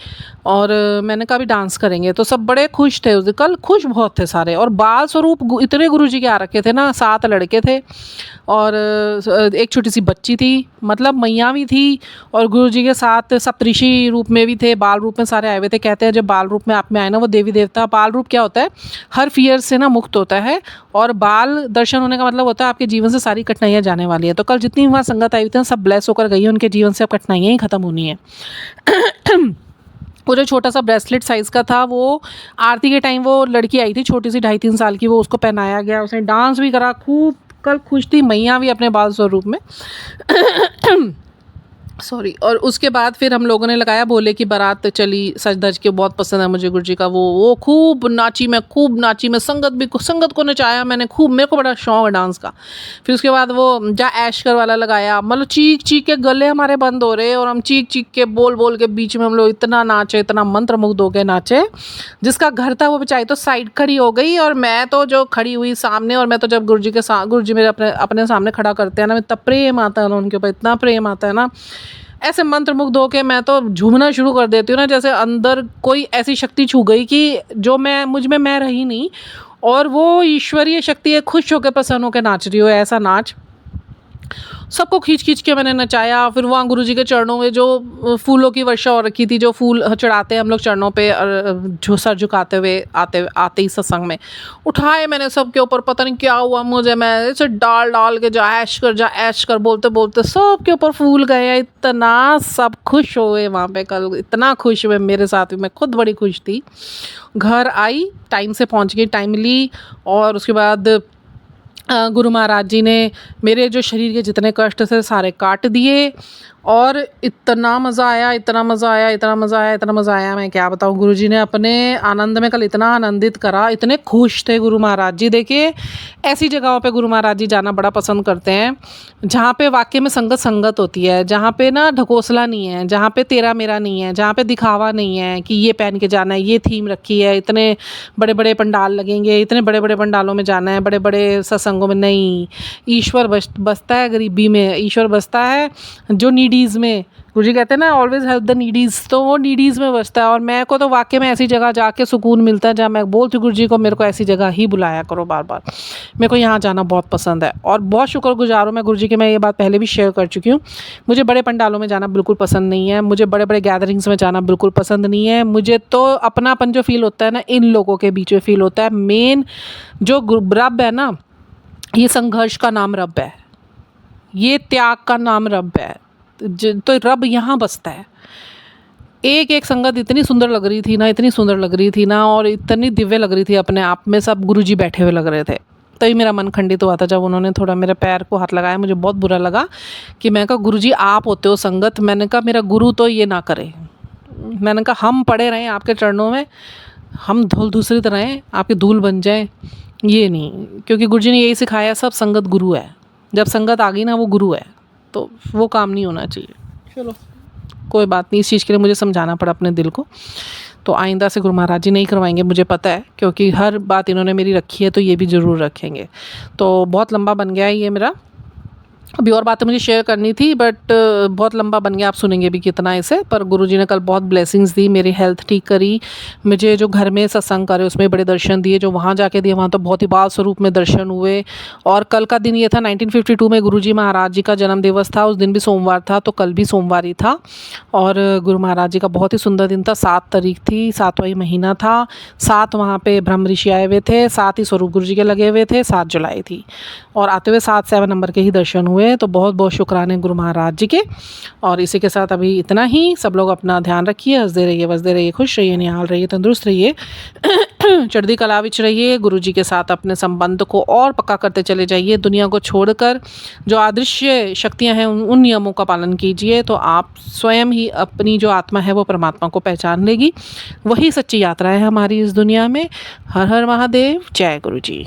और मैंने कहा अभी डांस करेंगे। तो सब बड़े खुश थे उस दिन, कल खुश बहुत थे सारे। और बाल स्वरूप इतने गुरुजी के आ रखे थे ना, 7 लड़के थे और एक छोटी सी बच्ची थी, मतलब मैया भी थी, और गुरुजी के साथ सप्तऋषि रूप में भी थे, बाल रूप में सारे आए हुए थे। कहते हैं जब बाल रूप में आप में आए ना, वो देवी देवता, बाल रूप क्या होता है, हर फियर से ना मुक्त होता है, और बाल दर्शन होने का मतलब होता है आपके जीवन से सारी कठिनाइयाँ जाने वाली है। तो कल जितनी वहाँ संगत आई हुई थी, सब ब्लेस होकर गई है, उनके जीवन से अब कठिनाइयाँ ही खत्म होनी है। वो जो छोटा सा ब्रेसलेट साइज़ का था, वो आरती के टाइम वो लड़की आई थी छोटी सी 2.5-3 साल की, वो उसको पहनाया गया, उसने डांस भी करा, खूब कल खुश थी मैया भी अपने बाल स्वरूप में। सॉरी। और उसके बाद फिर हम लोगों ने लगाया, भोले की बारात चली सज धज के, बहुत पसंद है मुझे गुरुजी का वो खूब नाची मैं, संगत को नचाया मैंने खूब, मेरे को बड़ा शौक है डांस का। फिर उसके बाद वो जा ऐशकर वाला लगाया, मतलब चीख चीख के गले हमारे बंद हो रहे, और हम चीख चीख के बोल के बीच में हम लोग इतना नाचे, इतना मंत्रमुग्ध हो के नाचे। जिसका घर था वो बेचारी तो साइड खड़ी हो गई, और मैं तो जो खड़ी हुई सामने, और मैं तो जब गुरुजी मेरे अपने सामने खड़ा करते हैं ना, मैं इतना प्रेम आता है ना उनके ऊपर, इतना प्रेम आता है ना, ऐसे मंत्रमुग्ध होके मैं तो झूमना शुरू कर देती हूँ ना, जैसे अंदर कोई ऐसी शक्ति छू गई कि जो मुझ में मैं रही नहीं, और वो ईश्वरीय शक्ति है, खुश होकर प्रसन्न होकर नाच रही हो, ऐसा नाच। सबको खींच के मैंने नचाया। फिर वहाँ गुरुजी के चरणों में जो फूलों की वर्षा हो रखी थी, जो फूल चढ़ाते हैं हम लोग चरणों पे, जो सर झुकाते हुए आते ही सत्संग में उठाए मैंने सबके ऊपर, पता नहीं क्या हुआ मुझे, मैं ऐसे डाल के जा ऐश कर बोलते सबके ऊपर फूल गए। इतना सब खुश हुए वहाँ पे कल, इतना खुश हुए मेरे साथ भी, मैं खुद बड़ी खुश थी। घर आई, टाइम से पहुँच गई, टाइमली। और उसके बाद गुरु महाराज जी ने मेरे जो शरीर के जितने कष्ट थे सारे काट दिए, और इतना मज़ा आया, मैं क्या बताऊँ। गुरुजी ने अपने आनंद में कल इतना आनंदित करा, इतने खुश थे गुरु महाराज जी। देखिए ऐसी जगहों पे गुरु महाराज जी जाना बड़ा पसंद करते हैं, जहाँ पे वाकई में संगत होती है, जहाँ पे ना ढकोसला नहीं है, जहाँ पे तेरा मेरा नहीं है, जहाँ पे दिखावा नहीं है कि ये पहन के जाना है, ये थीम रखी है, इतने बड़े बड़े पंडाल लगेंगे, इतने बड़े बड़े पंडालों में जाना है, बड़े बड़े सत्संगों में नहीं। ईश्वर बसता है गरीबी में, ईश्वर बसता है जो नीडीज़ में। गुरुजी कहते हैं ना, ऑलवेज हेल्प द नीडीज़, तो वो नीडीज़ में बसता है। और मैं को तो वाकई में ऐसी जगह जाके सुकून मिलता है, जहाँ मैं बोलती हूँ गुरुजी को मेरे को ऐसी जगह ही बुलाया करो बार बार, मेरे को यहाँ जाना बहुत पसंद है। और बहुत शुक्रगुजार हूँ मैं गुरुजी की, मैं ये बात पहले भी शेयर कर चुकी हूँ। मुझे बड़े पंडालों में जाना बिल्कुल पसंद नहीं है, मुझे बड़े बड़े गैदरिंग्स में जाना बिल्कुल पसंद नहीं है। मुझे तो अपनापन जो फील होता है ना, इन लोगों के बीच में फील होता है। मेन जो रब है ना, ये संघर्ष का नाम रब है, ये त्याग का नाम रब है, तो रब यहाँ बसता है। एक संगत इतनी सुंदर लग रही थी ना, और इतनी दिव्य लग रही थी अपने आप में, सब गुरुजी बैठे हुए लग रहे थे। तभी मेरा मन खंडित हुआ था जब उन्होंने थोड़ा मेरे पैर को हाथ लगाया, मुझे बहुत बुरा लगा कि मैं कहा गुरुजी आप होते हो संगत, मैंने कहा मेरा गुरु तो ये ना करे, मैंने कहा हम पड़े रहें आपके चरणों में, हम धूल दूसरी तरह हैं, आपके धूल बन जाए, ये नहीं। क्योंकि गुरुजी ने यही सिखाया, सब संगत गुरु है, जब संगत आ गई ना वो गुरु है, तो वो काम नहीं होना चाहिए। चलो कोई बात नहीं, इस चीज़ के लिए मुझे समझाना पड़ा अपने दिल को। तो आइंदा से गुरु महाराज जी नहीं करवाएंगे, मुझे पता है, क्योंकि हर बात इन्होंने मेरी रखी है तो ये भी ज़रूर रखेंगे। तो बहुत लंबा बन गया है ये मेरा, अभी और बातें मुझे शेयर करनी थी बट बहुत लंबा बन गया, आप सुनेंगे भी कितना इसे। पर गुरुजी ने कल बहुत ब्लेसिंग्स दी, मेरी हेल्थ ठीक करी, मुझे जो घर में सत्संग करे उसमें बड़े दर्शन दिए, जो वहाँ जाके दिए वहाँ तो बहुत ही बाल स्वरूप में दर्शन हुए। और कल का दिन ये था 1952 में गुरुजी महाराज जी का जन्म दिवस था, उस दिन भी सोमवार था, तो कल भी सोमवार ही था। और गुरु महाराज जी का बहुत ही सुंदर दिन था, 7 तारीख थी, 7वां ही महीना था, 7 वहाँ पे ब्रह्म ऋषि आए हुए थे, 7 ही स्वरूप गुरु जी के लगे हुए थे, 7 जुलाई थी, और आते हुए 7 नंबर के ही दर्शन हुए। तो बहुत बहुत शुक्राने गुरु महाराज जी के। और इसी के साथ अभी इतना ही, सब लोग अपना ध्यान रखिए, हंसते रहिए, बसते रहिए, खुश रहिए, निहाल रहिए, तंदुरुस्त रहिए, चढ़ती कला विच रहिए। गुरु जी के साथ अपने संबंध को और पक्का करते चले जाइए, दुनिया को छोड़कर जो अदृश्य शक्तियां हैं उन नियमों का पालन कीजिए, तो आप स्वयं ही अपनी जो आत्मा है वो परमात्मा को पहचान लेगी। वही सच्ची यात्रा है हमारी इस दुनिया में। हर हर महादेव, जय गुरु जी।